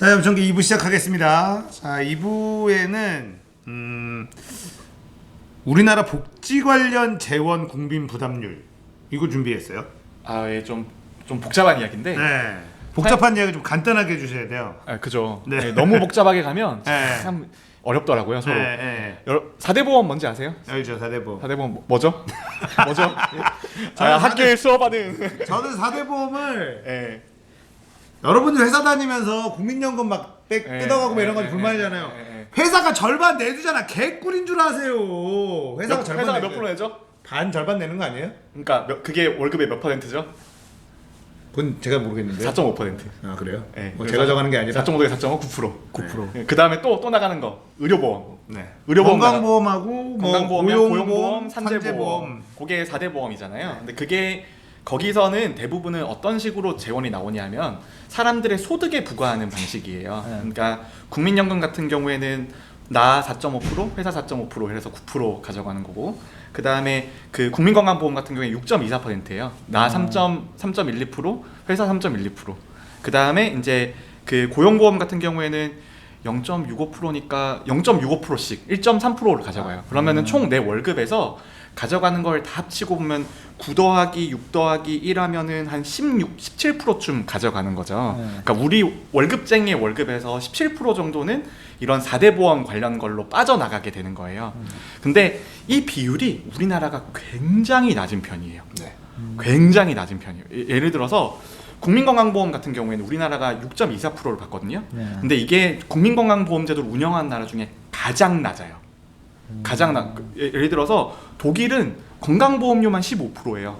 자, 염청기 2부 시작하겠습니다. 자, 2부에는 우리나라 복지 관련 재원 국민 부담률 이거 준비했어요. 아, 예, 좀 복잡한 이야기인데. 네. 복잡한 이야기 좀 간단하게 해주셔야 돼요. 아, 그죠. 네. 네, 너무 복잡하게 가면 네. 참 어렵더라고요, 서로. 네. 4대 보험 뭔지 아세요? 알죠, 4대보험. 4대 보험 뭐죠? 뭐죠? 학교에 수업하는. 저는 4대보험을 예. 여러분들 회사 다니면서 국민연금 막 예, 뜯어가고 뭐 이런 건 예, 불만이잖아요. 예. 회사가 절반 내주잖아. 개꿀인 줄 아세요. 회사가 절반 회사가 몇 내줘요. 프로 내죠? 반 절반 내는 거 아니에요? 그러니까 그게 월급의 몇 %죠? 그건 제가 모르겠는데. 4.5%. 아, 그래요? 예. 뭐 제가 정하는 게 아니라 4.5에 4.5, 9%. 그 다음에 또 나가는 거 의료보험. 네. 의료보험 건강보험하고 뭐 건강보험이랑 고용보험, 산재보험. 산재보험. 그게 4대 보험이잖아요. 근데 그게 거기서는 대부분은 어떤 식으로 재원이 나오냐면 사람들의 소득에 부과하는 방식이에요. 그러니까 국민연금 같은 경우에는 나 4.5%, 회사 4.5% 해서 9% 가져가는 거고, 그 다음에 그 국민건강보험 같은 경우에 6.24%예요. 나 3.12%, 회사 3.12%. 그 다음에 이제 그 고용보험 같은 경우에는 0.65%니까 0.65%씩 1.3%를 가져가요. 그러면은 총 내 월급에서 가져가는 걸 다 합치고 보면 9 더하기 6 더하기 1 하면은 한 16, 17%쯤 가져가는 거죠. 그러니까 우리 월급쟁이의 월급에서 17% 정도는 이런 4대 보험 관련 걸로 빠져나가게 되는 거예요. 근데 이 비율이 우리나라가 굉장히 낮은 편이에요. 네. 굉장히 낮은 편이에요. 예를 들어서 국민건강보험 같은 경우에는 우리나라가 6.24%를 받거든요. 근데 이게 국민건강보험제도를 운영하는 나라 중에 가장 낮아요. 예를 들어서 독일은 건강보험료만 15%예요.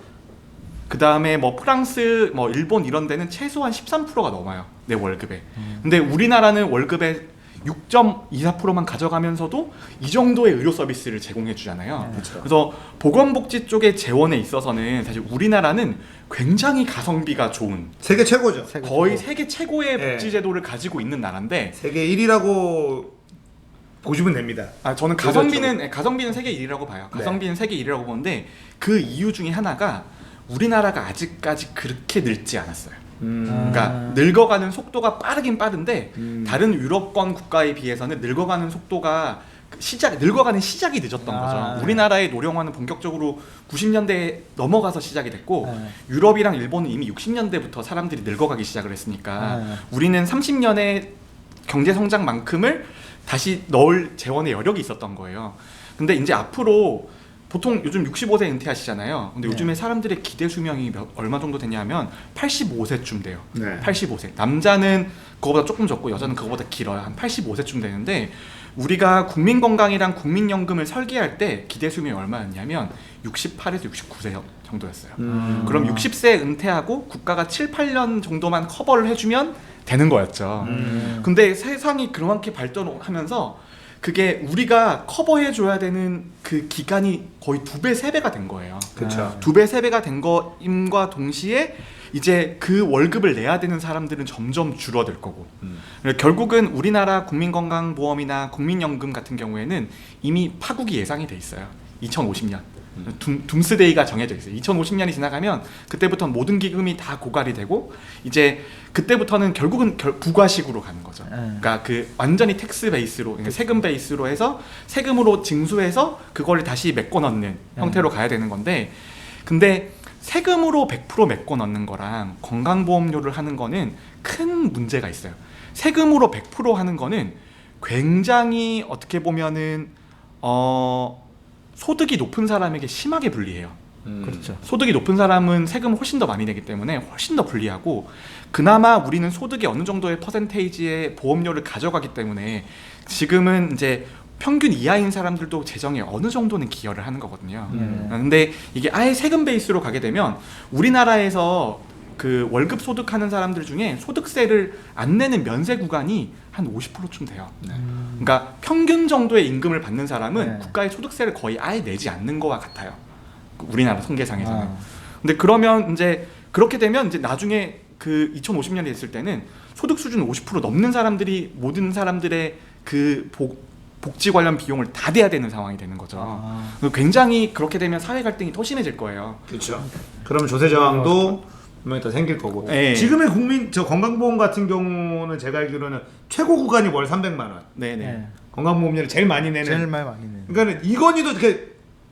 그 다음에 뭐 프랑스, 뭐 일본 이런 데는 최소한 13%가 넘어요, 내 월급에. 근데 우리나라는 월급에 6.24%만 가져가면서도 이 정도의 의료 서비스를 제공해 주잖아요. 그렇죠. 그래서 보건복지 쪽의 재원에 있어서는 사실 우리나라는 굉장히 가성비가 좋은, 세계 최고죠. 거의 세계 최고의 네. 복지 제도를 가지고 있는 나라인데, 세계 1위라고 보시면 됩니다. 저는 가성비는 세계 1위라고 봐요. 가성비는 세계 1위라고 보는데 그 이유 중에 하나가 우리나라가 아직까지 그렇게 늙지 않았어요. 그러니까 늙어가는 속도가 빠르긴 빠른데 다른 유럽권 국가에 비해서는 늙어가는 속도가 늙어가는 시작이 늦었던 거죠. 우리나라의 노령화는 본격적으로 90년대에 넘어가서 시작이 됐고 유럽이랑 일본은 이미 60년대부터 사람들이 늙어가기 시작을 했으니까 우리는 30년의 경제 성장만큼을 다시 넣을 재원의 여력이 있었던 거예요. 근데 이제 앞으로 보통 요즘 65세 은퇴하시잖아요. 근데 요즘에 사람들의 기대 수명이 얼마 정도 되냐면 85세쯤 돼요. 네. 85세. 남자는 그거보다 조금 적고 여자는 그거보다 길어요. 한 85세쯤 되는데 우리가 국민건강이랑 국민연금을 설계할 때 기대 수명이 얼마였냐면 68에서 69세 정도였어요. 그럼 60세 은퇴하고 국가가 7, 8년 정도만 커버를 해주면 되는 거였죠. 근데 세상이 그렇게 발전하면서 그게 우리가 커버해줘야 되는 그 기간이 거의 2배, 3배가 된 거예요. 그렇죠. 2배, 3배가 된 거임과 동시에 이제 그 월급을 내야 되는 사람들은 점점 줄어들 거고 결국은 우리나라 국민건강보험이나 국민연금 같은 경우에는 이미 파국이 예상이 돼 있어요. 2050년 둠스데이가 정해져 있어요. 2050년이 지나가면 그때부터는 모든 기금이 다 고갈이 되고 이제 그때부터는 결국은 부가식으로 가는 거죠. 그러니까 그 완전히 텍스 베이스로, 그러니까 세금 베이스로 해서 세금으로 징수해서 그걸 다시 메꿔 넣는 형태로 가야 되는 건데, 근데 세금으로 100% 메꿔 넣는 거랑 건강보험료를 하는 거는 큰 문제가 있어요. 세금으로 100% 하는 거는 굉장히 어떻게 보면은 소득이 높은 사람에게 심하게 불리해요. 그렇죠. 소득이 높은 사람은 세금을 훨씬 더 많이 내기 때문에 훨씬 더 불리하고, 그나마 우리는 소득이 어느 정도의 퍼센테이지의 보험료를 가져가기 때문에 지금은 이제 평균 이하인 사람들도 재정에 어느 정도는 기여를 하는 거거든요. 근데 이게 아예 세금 베이스로 가게 되면 우리나라에서 그 월급 소득하는 사람들 중에 소득세를 안 내는 면세 구간이 한 50%쯤 돼요. 그러니까 평균 정도의 임금을 받는 사람은 국가의 소득세를 거의 아예 내지 않는 거와 같아요. 우리나라 통계상에서는. 근데 그러면 이제 그렇게 되면 이제 나중에 그 2050년이 됐을 때는 소득 수준 50% 넘는 사람들이 모든 사람들의 그 복지 관련 비용을 다 대야 되는 상황이 되는 거죠. 굉장히 그렇게 되면 사회 갈등이 더 심해질 거예요. 그렇죠. 그럼 조세 저항도 분명히 더 생길 거고. 네. 지금의 국민 저 건강보험 같은 경우는 제가 알기로는 최고 구간이 월 300만 원. 네네. 네. 건강보험료를 제일 많이 내는. 제일 많이 내. 그러니까는 이건희도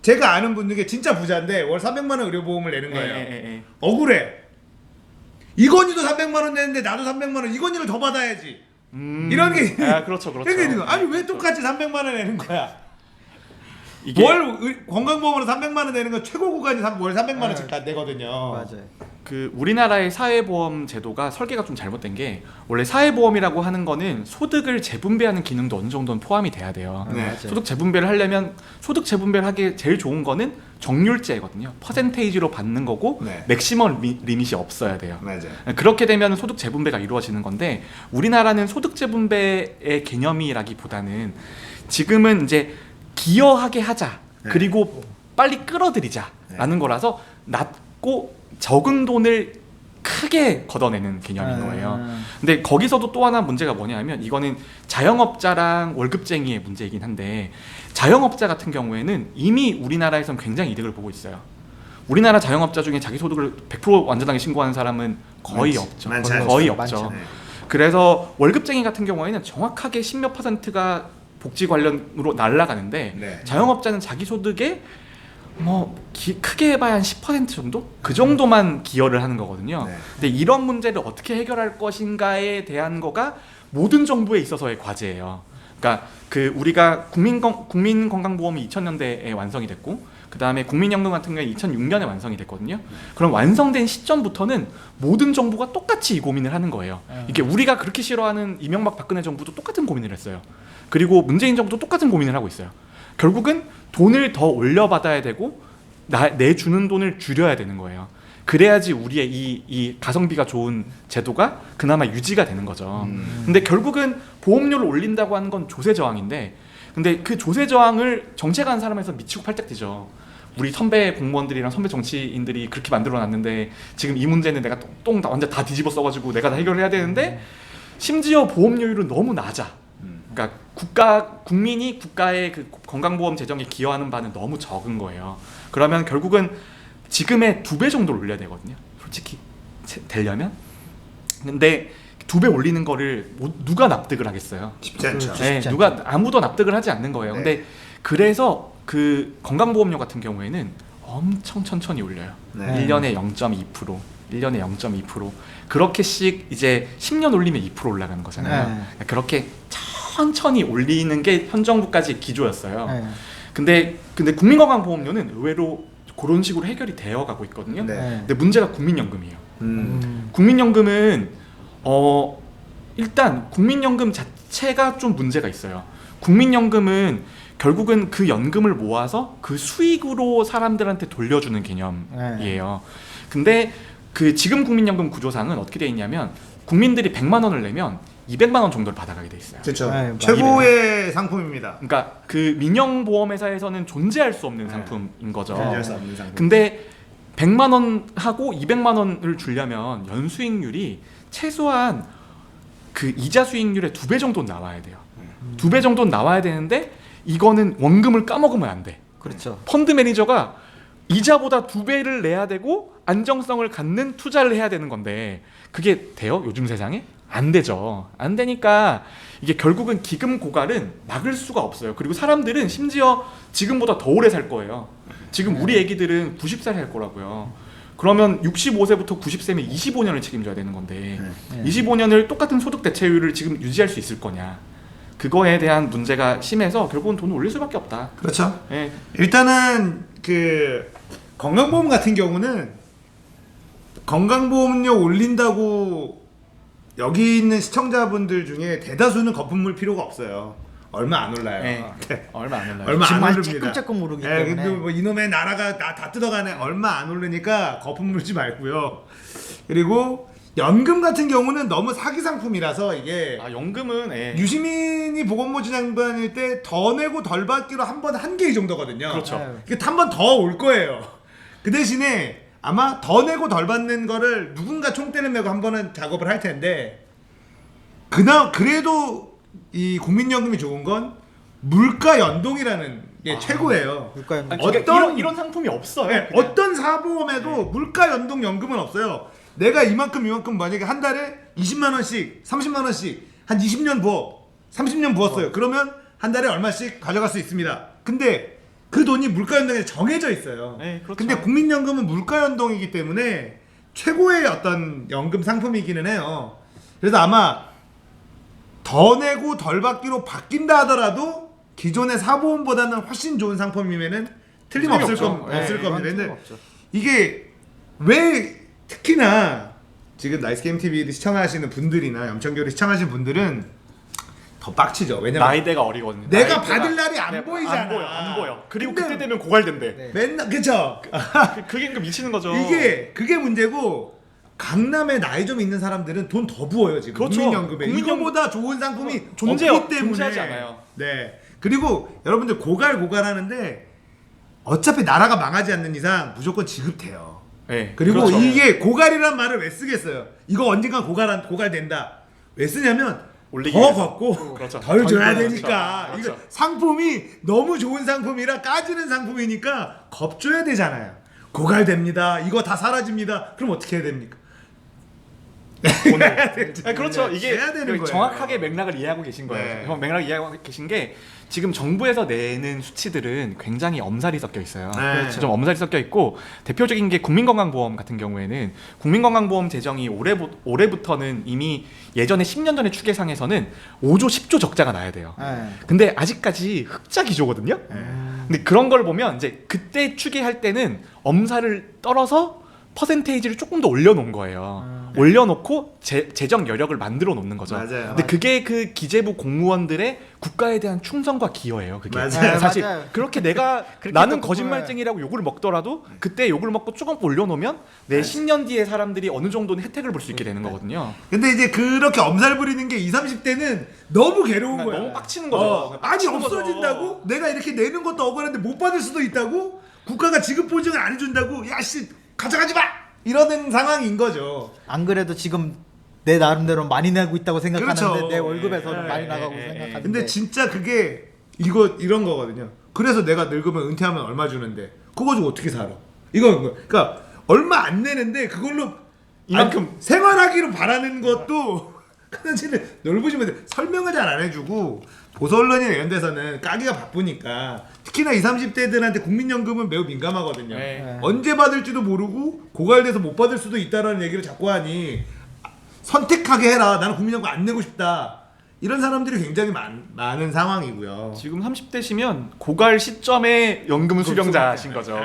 제가 아는 분 중에 진짜 부자인데 월 300만 원 의료보험을 내는 거예요. 예. 억울해. 이건희도 300만 원 내는데 나도 300만 원 이건희를 더 받아야지. 이런 게 그렇죠. 그러니까 아니 왜 똑같이 300만 원 내는 거야? 이게 건강보험으로 300만 원 내는 건 최고 구간이 월 300만 원씩 다 내거든요. 맞아요. 그 우리나라의 사회보험 제도가 설계가 좀 잘못된 게 원래 사회보험이라고 하는 거는 소득을 재분배하는 기능도 어느 정도는 포함이 돼야 돼요. 네. 맞아요. 소득 재분배를 하려면 소득 재분배를 하기 제일 좋은 거는 정률제거든요. 퍼센테이지로 받는 거고 네. 맥시멈 리밋이 없어야 돼요. 맞아요. 그렇게 되면 소득 재분배가 이루어지는 건데 우리나라는 소득 재분배의 개념이라기보다는 지금은 이제 기여하게 하자 네. 그리고 빨리 끌어들이자라는 거라서 낮고 적은 돈을 크게 걷어내는 개념인 거예요. 근데 거기서도 또 하나 문제가 뭐냐면 이거는 자영업자랑 월급쟁이의 문제이긴 한데 자영업자 같은 경우에는 이미 우리나라에선 굉장히 이득을 보고 있어요. 우리나라 자영업자 중에 자기 소득을 100% 완전하게 신고하는 사람은 거의 없죠. 많지 않죠. 거의 많죠. 없죠. 네. 그래서 월급쟁이 같은 경우에는 정확하게 10몇 %가 복지 관련으로 날아가는데 네. 자영업자는 자기 소득에 크게 해봐야 한 10% 정도? 그 정도만 기여를 하는 거거든요. 네. 근데 이런 문제를 어떻게 해결할 것인가에 대한 거가 모든 정부에 있어서의 과제예요. 그러니까 우리가 국민건강보험이 2000년대에 완성이 됐고 그 다음에 국민연금 같은 경우에 2006년에 완성이 됐거든요. 그럼 완성된 시점부터는 모든 정부가 똑같이 이 고민을 하는 거예요. 이게 우리가 그렇게 싫어하는 이명박 박근혜 정부도 똑같은 고민을 했어요. 그리고 문재인 정부도 똑같은 고민을 하고 있어요. 결국은 돈을 더 올려받아야 되고 내주는 돈을 줄여야 되는 거예요. 그래야지 우리의 이 가성비가 좋은 제도가 그나마 유지가 되는 거죠. 근데 결국은 보험료를 올린다고 하는 건 조세 저항인데 근데 그 조세 저항을 정책하는 사람에서 미치고 팔짝 뛰죠. 우리 선배 공무원들이랑 선배 정치인들이 그렇게 만들어놨는데 지금 이 문제는 내가 완전 다 뒤집어 써가지고 내가 다 해결해야 되는데 심지어 보험료율은 너무 낮아. 그러니까 국민이 국가의 그 건강보험 재정에 기여하는 바는 너무 적은 거예요. 그러면 결국은 지금의 2배 정도를 올려야 되거든요. 솔직히 되려면. 근데 2배 올리는 거를 누가 납득을 하겠어요? 쉽지 않죠. 네, 쉽지 누가 아무도 납득을 하지 않는 거예요. 네. 근데 그래서 그 건강보험료 같은 경우에는 엄청 천천히 올려요. 네. 1년에 0.2%, 1년에 0.2%. 그렇게씩 이제 10년 올리면 2% 올라가는 거잖아요. 네. 그렇게 천천히 올리는 게 현 정부까지 기조였어요. 네. 근데 국민건강보험료는 의외로 그런 식으로 해결이 되어 가고 있거든요. 네. 근데 문제가 국민연금이에요. 음. 국민연금은 일단 국민연금 자체가 좀 문제가 있어요. 국민연금은 결국은 그 연금을 모아서 그 수익으로 사람들한테 돌려주는 개념이에요. 근데 그 지금 국민연금 구조상은 어떻게 돼 있냐면 국민들이 100만 원을 내면 200만 원 정도를 받아가게 돼 있어요. 그렇죠. 네, 최고의 상품입니다. 그러니까 그 민영보험회사에서는 존재할 수 없는 네. 상품인 거죠. 존재할 수 없는 상품. 근데 100만 원 하고 200만 원을 주려면 연수익률이 최소한 그 이자 수익률의 2배 정도는 나와야 돼요. 2배 정도는 나와야 되는데 이거는 원금을 까먹으면 안 돼. 그렇죠. 펀드 매니저가 이자보다 2배를 내야 되고 안정성을 갖는 투자를 해야 되는 건데 그게 돼요? 요즘 세상에? 안 되죠. 안 되니까 이게 결국은 기금 고갈은 막을 수가 없어요. 그리고 사람들은 심지어 지금보다 더 오래 살 거예요. 지금 우리 애기들은 90살 살 거라고요. 그러면 65세부터 90세면 25년을 책임져야 되는 건데 네. 25년을 똑같은 소득 대체율을 지금 유지할 수 있을 거냐. 그거에 대한 문제가 심해서 결국은 돈을 올릴 수밖에 없다. 그렇죠. 예. 일단은 그 건강보험 같은 경우는 건강보험료 올린다고 여기 있는 시청자분들 중에 대다수는 거품물 필요가 없어요. 얼마 안 올라요. 네. 얼마 안 올라요. 얼마 안 정말 오릅니다. 쬐끔쬐끔 오르기 예, 때문에. 근데 뭐 이놈의 나라가 다 뜯어가네. 얼마 안 오르니까 거품 물지 말고요. 그리고 연금 같은 경우는 너무 사기 상품이라서 이게 연금은 유시민이 보건복지 장관일 때 더 내고 덜 받기로 한 번 한 개 이 정도거든요. 그렇죠. 네. 한 번 더 올 거예요. 그 대신에 아마 더 내고 덜 받는 거를 누군가 총대를 메고 한 번은 작업을 할 텐데 그래도 이 국민연금이 좋은 건 물가 연동이라는 게 최고예요. 물가 연동. 그러니까 어떤- 이런 상품이 없어요. 네, 어떤 사보험에도 물가 연동 연금은 없어요. 내가 이만큼 만약에 한 달에 20만 원씩 30만 원씩 한 20년 30년 부었어요. 그러면 한 달에 얼마씩 가져갈 수 있습니다. 근데 그 돈이 물가연동에 정해져 있어요. 네, 그렇죠. 근데 국민연금은 물가연동이기 때문에 최고의 어떤 연금 상품이기는 해요. 그래서 아마 더 내고 덜 받기로 바뀐다 하더라도 기존의 사보험보다는 훨씬 좋은 상품이면은 틀림없을 겁니다. 근데 이게 왜 특히나 지금 나이스게임 TV를 시청하시는 분들이나 염천교를 시청하시는 분들은 더 빡치죠. 왜냐면 나이대가 어리거든요. 내가 나이대가- 받을 날이 안 보이잖아. 안 보여. 그리고 근데 그때 되면 고갈된대. 네. 맨날 그쵸? 그게 그러니까 미치는 거죠. 그게 문제고 강남에 나이 좀 있는 사람들은 돈 더 부어요 지금. 그렇죠. 국민연금에 국민연금- 이거보다 좋은 상품이 존재- 없기 때문에 존재하지 않아요. 네. 그리고 여러분들 고갈하는데 어차피 나라가 망하지 않는 이상 무조건 지급돼요. 네, 그리고 그렇죠. 이게 고갈이란 말을 왜 쓰겠어요? 이거 언젠가 고갈된다. 왜 쓰냐면 올리기 더 위해서. 걷고 그렇죠. 덜 줘야 그렇죠. 되니까. 그렇죠. 이거 상품이 너무 좋은 상품이라 까지는 상품이니까 겁줘야 되잖아요. 고갈됩니다. 이거 다 사라집니다. 그럼 어떻게 해야 됩니까? 그렇죠. 이게 해야 되는 거예요. 정확하게 맥락을 이해하고 계신 거예요. 네. 맥락을 이해하고 계신 게 지금 정부에서 내는 수치들은 굉장히 엄살이 섞여 있어요. 네. 좀 엄살이 섞여 있고 대표적인 게 국민건강보험 같은 경우에는 국민건강보험 제정이 올해부터는 이미 예전에 10년 전에 추계상에서는 5조 10조 적자가 나야 돼요. 네. 근데 아직까지 흑자 기조거든요. 근데 그런 걸 보면 이제 그때 추계할 때는 엄살을 떨어서 퍼센테이지를 조금 더 올려놓은 거예요. 올려놓고 재정 여력을 만들어 놓는 거죠. 맞아요. 근데 그게 그 기재부 공무원들의 국가에 대한 충성과 기여예요. 그게 맞아요. 사실 맞아요. 그렇게 내가 그렇게 나는 또 거짓말쟁이라고 욕을 먹더라도 그때 욕을 먹고 조금 올려놓으면 내 10년 뒤에 사람들이 어느 정도는 혜택을 볼 수 있게 되는 거거든요. 근데 이제 그렇게 엄살 부리는 게 20, 30대는 너무 괴로운 그러니까 거야. 너무 빡치는 거죠. 아니 빡치는 거죠. 없어진다고? 내가 이렇게 내는 것도 억울한데 못 받을 수도 있다고? 국가가 지급 보증을 안 해준다고? 야씨 가져가지 마! 이러는 상황인 거죠. 안 그래도 지금 내 나름대로 많이 내고 있다고 생각하는데 그렇죠. 내 월급에서는 예, 많이 예, 나가고 예, 예. 생각하는데 근데 진짜 그게 이런 거거든요. 그래서 내가 늙으면 은퇴하면 얼마 주는데 그거 주고 어떻게 살아? 이건 거. 그러니까 얼마 안 내는데 그걸로 이만큼 생활하기로 바라는 것도 사실은 넓으시면 돼. 설명을 잘 안 해주고 보수 언론이나 이런 데서는 까기가 바쁘니까 특히나 20, 30대들한테 국민연금은 매우 민감하거든요. 네. 언제 받을지도 모르고 고갈돼서 못 받을 수도 있다라는 얘기를 자꾸 하니 선택하게 해라. 나는 국민연금 안 내고 싶다. 이런 사람들이 굉장히 많은 상황이고요. 지금 30대시면 고갈 시점에 연금 수령자신 거죠.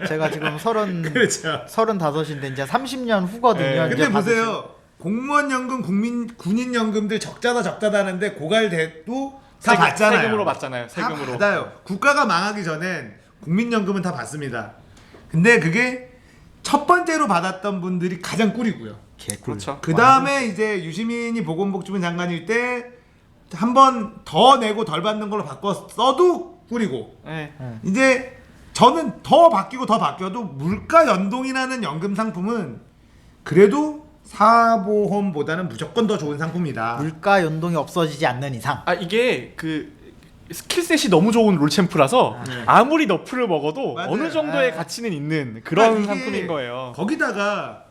제가 지금 그렇죠. 35인데 이제 30년 후거든요. 네, 이제 근데 받을 수- 보세요. 공무원연금, 군인연금들 적자다 하는데 고갈돼도 다 받잖아요. 세금으로 받잖아요. 다 세금으로. 받아요. 국가가 망하기 전엔 국민연금은 다 받습니다. 근데 그게 첫 번째로 받았던 분들이 가장 꿀이고요. 개꿀. 그렇죠. 그 다음에 이제 유시민이 보건복지부 장관일 때 한 번 더 내고 덜 받는 걸로 바꿔 써도 꿀이고 네. 이제 저는 더 바뀌어도 물가 연동이라는 연금 상품은 그래도 사보험보다는 무조건 더 좋은 상품이다. 물가 연동이 없어지지 않는 이상 아 이게 그 스킬셋이 너무 좋은 롤챔프라서 아무리 너프를 먹어도 맞아요. 어느 정도의 네. 가치는 있는 그런 그러니까 이게 상품인 거예요. 거기다가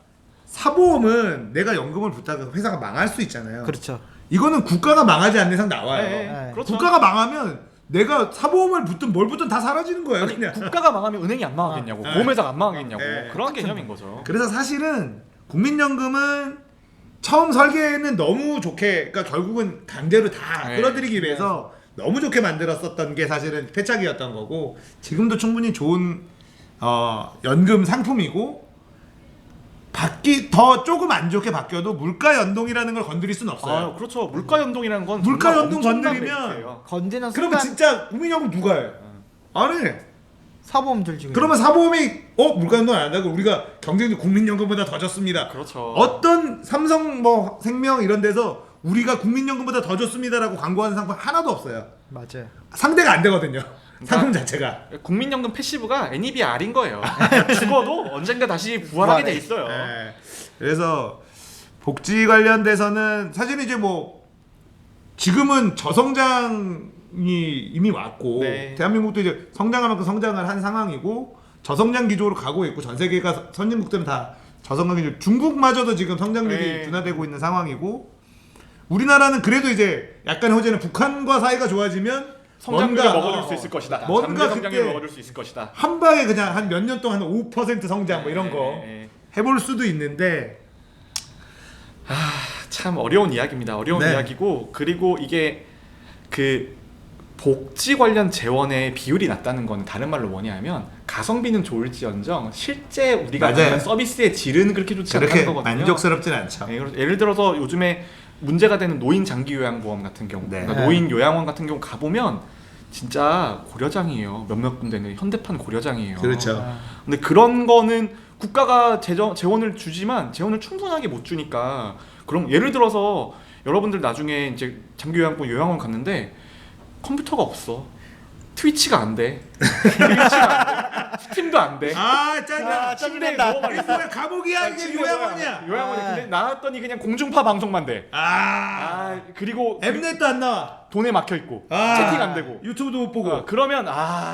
사보험은 내가 연금을 붓다가 회사가 망할 수 있잖아요. 그렇죠. 이거는 국가가 망하지 않는 이상 나와요. 네, 그렇죠. 국가가 망하면 내가 사보험을 붙든 뭘 붙든 다 사라지는 거예요. 그냥. 국가가 망하면 은행이 안 망하겠냐고, 네. 보험회사가 안 망하겠냐고 네. 그런 개념인 거죠. 그래서 사실은 국민연금은 처음 설계는 너무 좋게, 그러니까 결국은 강제로 다 네. 끌어들이기 위해서 너무 좋게 만들었었던 게 사실은 패착이었던 거고 지금도 충분히 좋은 연금 상품이고 더 조금 안 좋게 바뀌어도 물가 연동이라는 걸 건드릴 수는 없어요. 아, 그렇죠. 물가 연동이라는 건 물가 정말 연동 엄청난 건드리면 메리트예요. 건지는 그러면 순간 진짜 국민연금 누가 해? 안 해. 사보험 들지. 그러면 사보험이 물가 연동 안 한다고 우리가 경쟁도 국민연금보다 더 좋습니다. 그렇죠. 어떤 삼성 생명 이런 데서 우리가 국민연금보다 더 좋습니다라고 광고하는 상품 하나도 없어요. 맞아요. 상대가 안 되거든요. 상품 자체가. 국민연금 패시브가 NEBR인 거예요. 죽어도 언젠가 다시 부활하게 돼 있어요. 네. 그래서 복지 관련돼서는 사실 이제 뭐 지금은 저성장이 이미 왔고 네. 대한민국도 이제 성장할 만큼 성장을 한 상황이고 저성장 기조로 가고 있고 전 세계가 선진국들은 다 저성장률 중국마저도 지금 성장률이 네. 둔화되고 있는 상황이고 우리나라는 그래도 이제 약간 호재는 북한과 사이가 좋아지면 성장률을 뭔가, 먹어줄 수 있을 것이다. 뭔가 잠재 성장률을 그때 먹어줄 수 있을 것이다. 한 방에 그냥 한 몇 년 동안 5% 성장 뭐 이런 거 네. 해볼 수도 있는데 참 어려운 이야기입니다. 어려운 네. 이야기고 그리고 이게 그 복지 관련 재원의 비율이 낮다는 건 다른 말로 뭐냐면 가성비는 좋을지언정 실제 우리가 맞아요. 받는 서비스의 질은 그렇게 좋지 그렇게 않다는 거거든요. 만족스럽진 않죠. 네, 예를 들어서 요즘에 문제가 되는 노인 장기 요양보험 같은 경우, 네. 그러니까 노인 요양원 같은 경우 가보면 진짜 고려장이에요. 몇몇 군데는 현대판 고려장이에요. 그렇죠. 근데 그런 거는 국가가 재원을 주지만 재원을 충분하게 못 주니까 그럼 예를 들어서 여러분들 나중에 이제 장기 요양보 요양원 갔는데 컴퓨터가 없어. 트위치가 안 돼. 트위치가 안 돼. 스팀도 안 돼. 아 짠다. 침대에 누워만 이게 있어. 뭐야 감옥이야 이게 요양원이야. 요양원이 근데 나왔더니 그냥 공중파 방송만 돼. 아 그리고 엠넷도 안 나와. 돈에 막혀 있고 아, 채팅 안 되고 유튜브도 못 보고. 그러면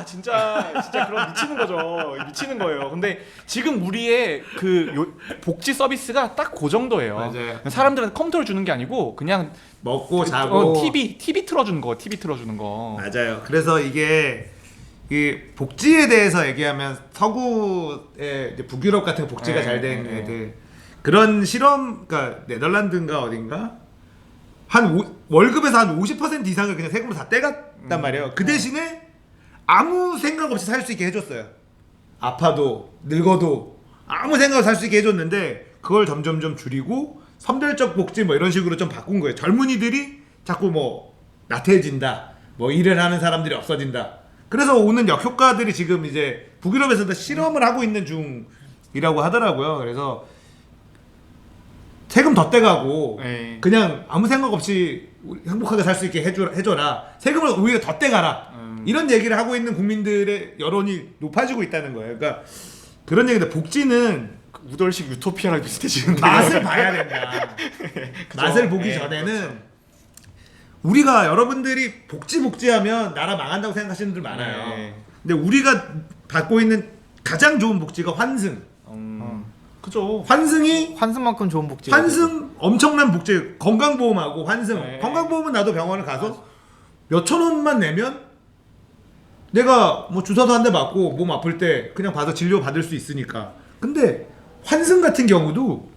진짜 그럼 미치는 거죠. 미치는 거예요. 근데 지금 우리의 복지 서비스가 딱 그 정도예요. 맞아요. 사람들한테 컴퓨터를 주는 게 아니고 그냥 먹고 자고 TV 틀어주는 거, TV 틀어주는 거. 맞아요. 그래서 이게 이 복지에 대해서 얘기하면 서구의 이제 북유럽 같은 복지가 네, 잘 된 네. 애들 그런 실험, 그러니까 네덜란드인가 어딘가 월급에서 한 50% 이상을 그냥 세금으로 다 떼갔단 말이에요. 그 대신에 아무 생각 없이 살 수 있게 해줬어요. 아파도 늙어도 아무 생각 없이 살 수 있게 해줬는데 그걸 점점 좀 줄이고 선별적 복지 뭐 이런 식으로 좀 바꾼 거예요. 젊은이들이 자꾸 뭐 나태해진다, 뭐 일을 하는 사람들이 없어진다. 그래서 오는 역효과들이 지금 이제 북유럽에서도 실험을 하고 있는 중이라고 하더라고요. 그래서 세금 더 떼가고 네. 그냥 아무 생각 없이 행복하게 살 수 있게 해줘라. 세금을 오히려 더 떼가라. 이런 얘기를 하고 있는 국민들의 여론이 높아지고 있다는 거예요. 그러니까 그런 얘기인데 복지는 우덜식 유토피아랑 비슷해지는데 맛을 봐야 된다. 맛을 보기 네, 전에는 그렇죠. 우리가 여러분들이 복지하면 나라 망한다고 생각하시는 분들 많아요. 네. 근데 우리가 받고 있는 가장 좋은 복지가 환승. 그죠. 환승이 환승만큼 좋은 복지. 환승 엄청난 복지. 건강보험하고 환승. 네. 건강보험은 나도 병원을 가서 몇천 원만 내면 내가 뭐 주사도 한 대 맞고 몸 아플 때 그냥 가서 진료 받을 수 있으니까. 근데 환승 같은 경우도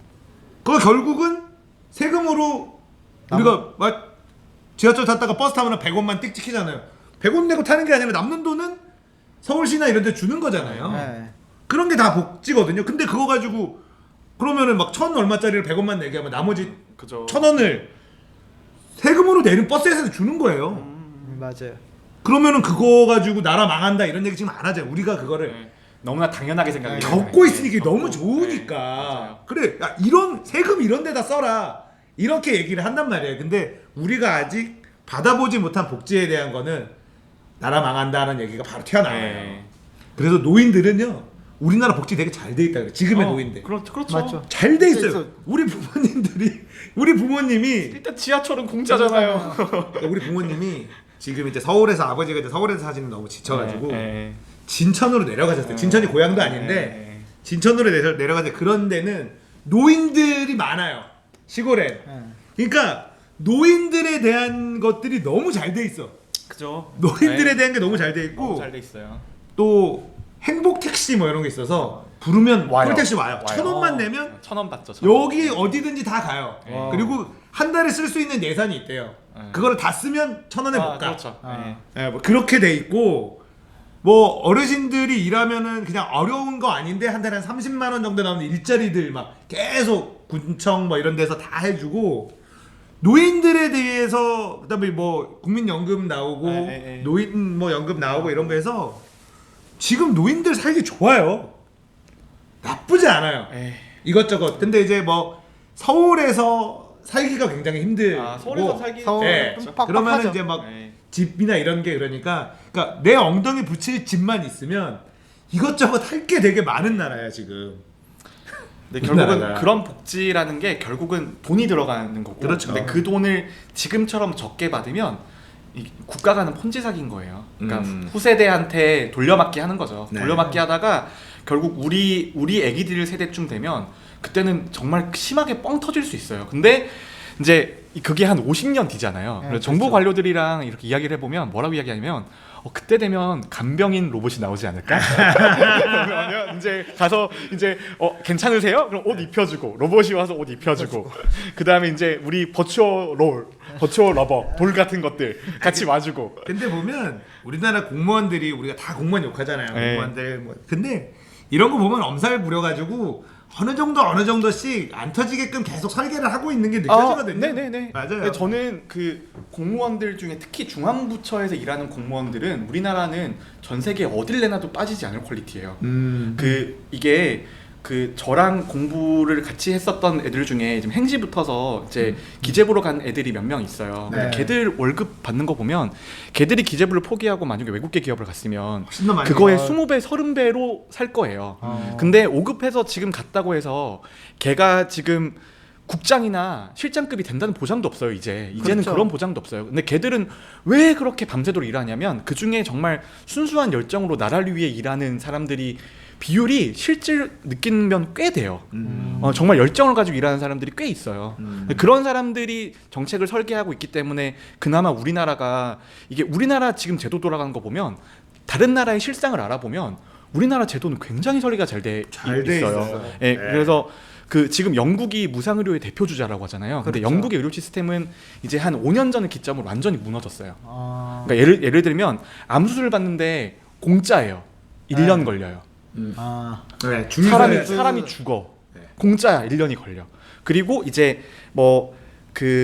그거 결국은 세금으로 우리가 막 지하철 탔다가 버스 타면 100원만 띡 찍히잖아요. 100원 내고 타는 게 아니라 남는 돈은 서울시나 이런 데 주는 거잖아요. 네. 그런 게 다 복지거든요. 근데 그거 가지고 그러면은 막 1,000 얼마짜리를 100원만 내게 하면 나머지 그죠. 1,000원을 세금으로 내는 버스에서 주는 거예요. 맞아요. 그러면은 그거 가지고 나라 망한다 이런 얘기 지금 안 하잖아요. 우리가 그거를 네. 너무나 당연하게 생각해요. 겪고 있으니까 이게 너무 겪고. 좋으니까. 네, 맞아요. 그래, 야, 이런 세금 이런 데다 써라. 이렇게 얘기를 한단 말이에요. 근데 우리가 아직 받아보지 못한 복지에 대한 거는 나라 망한다는 얘기가 바로 튀어나와요. 네. 그래서 노인들은요. 우리나라 복지 되게 잘 돼 있다 그래요. 지금의 노인들. 그렇죠. 맞죠. 잘 돼 있어요. 있어. 우리 부모님이 일단 지하철은 공짜잖아요. 그러니까 우리 부모님이 지금 이제 서울에서 아버지가 이제 서울에서 사시는 너무 지쳐가지고 네. 진천으로 내려가셨어요. 진천이 고향도 아닌데 네. 진천으로 내려가서 그런 데는 노인들이 많아요. 시골에. 그러니까 노인들에 대한 것들이 너무 잘 돼 있어. 그죠. 노인들에 대한 게 너무 잘 돼 있고 너무 잘 돼 있어요. 또 행복 택시 뭐 이런 게 있어서 부르면 와요. 콜택시 와요. 와요. 1,000원만 내면 1,000원 받죠. 1,000원. 여기 어디든지 다 가요. 와. 그리고 한 달에 쓸 수 있는 예산이 있대요. 네. 그거를 다 쓰면 1,000원에 못 가. 그렇죠. 아. 네. 예, 뭐 그렇게 돼 있고 뭐 어르신들이 일하면은 그냥 어려운 거 아닌데 한 달에 한 30만 원 정도 나오는 일자리들 막 계속 군청 뭐 이런 데서 다 해주고 노인들에 대해서 그다음에 뭐 국민연금 나오고 네. 노인 뭐 연금 나오고 이런 거 해서 지금 노인들 살기 좋아요. 나쁘지 않아요. 에이. 이것저것. 근데 이제 뭐 서울에서 살기가 굉장히 힘들고 서울에서 살기 서울 네. 좀 그러면은 빡빡하죠. 이제 막 네. 집이나 이런 게 그러니까 내 엉덩이 붙일 집만 있으면 이것저것 할 게 되게 많은 나라야 지금. 근데 결국은 우리나라가. 그런 복지라는 게 결국은 돈이 들어가는 거고. 그렇죠. 근데 그 돈을 지금처럼 적게 받으면 이 국가가는 폰지 사기인 거예요. 그러니까 후세대한테 돌려막기 하는 거죠. 네. 돌려막기 하다가 결국 우리 애기들 세대쯤 되면 그때는 정말 심하게 뻥 터질 수 있어요. 근데 이제 그게 한 50년 뒤잖아요. 그래서 정부 관료들이랑 이렇게 이야기를 해보면 뭐라고 이야기하냐면 그때 되면 간병인 로봇이 나오지 않을까? 그러면 이제 가서 이제 괜찮으세요? 그럼 옷 입혀주고 로봇이 와서 옷 입혀주고 그 다음에 이제 우리 버추어 러버 돌 같은 것들 같이 와주고. 근데 보면 우리나라 공무원들이 우리가 다 공무원 욕하잖아요. 네. 공무원들 뭐. 근데 이런 거 보면 엄살 부려가지고 어느 정도씩 안 터지게끔 계속 설계를 하고 있는 게 느껴지거든요. 네네네. 맞아요. 근데 저는 그 공무원들 중에 특히 중앙부처에서 일하는 공무원들은 우리나라는 전 세계 어딜 내놔도 빠지지 않을 퀄리티예요. 이게 저랑 공부를 같이 했었던 애들 중에 지금 행시 붙어서 이제 기재부로 간 애들이 몇 명 있어요. 근데 네. 걔들 월급 받는 거 보면 걔들이 기재부를 포기하고 만약에 외국계 기업을 갔으면 훨씬 더 많이 그거의 벌어요. 20배, 30배로 살 거예요. 근데 5급해서 지금 갔다고 해서 걔가 지금 국장이나 실장급이 된다는 보장도 없어요. 이제는 그렇죠. 그런 보장도 없어요. 근데 걔들은 왜 그렇게 밤새도록 일하냐면 그 중에 정말 순수한 열정으로 나라를 위해 일하는 사람들이 비율이 실질 느끼면 꽤 돼요. 정말 열정을 가지고 일하는 사람들이 꽤 있어요. 그런 사람들이 정책을 설계하고 있기 때문에 그나마 우리나라가 이게 우리나라 지금 제도 돌아가는 거 보면 다른 나라의 실상을 알아보면 우리나라 제도는 굉장히 설계가 잘 돼 있어요. 예, 그래서 지금 영국이 무상의료의 대표 주자라고 하잖아요. 근데 그렇죠. 영국의 의료 시스템은 이제 한 5년 전을 기점으로 완전히 무너졌어요. 아, 그러니까 예를 들면 암 수술을 받는데 공짜예요. 1년 네. 걸려요. 네, 사람이 죽어. 공짜야. 1년이 걸려. 그리고 이제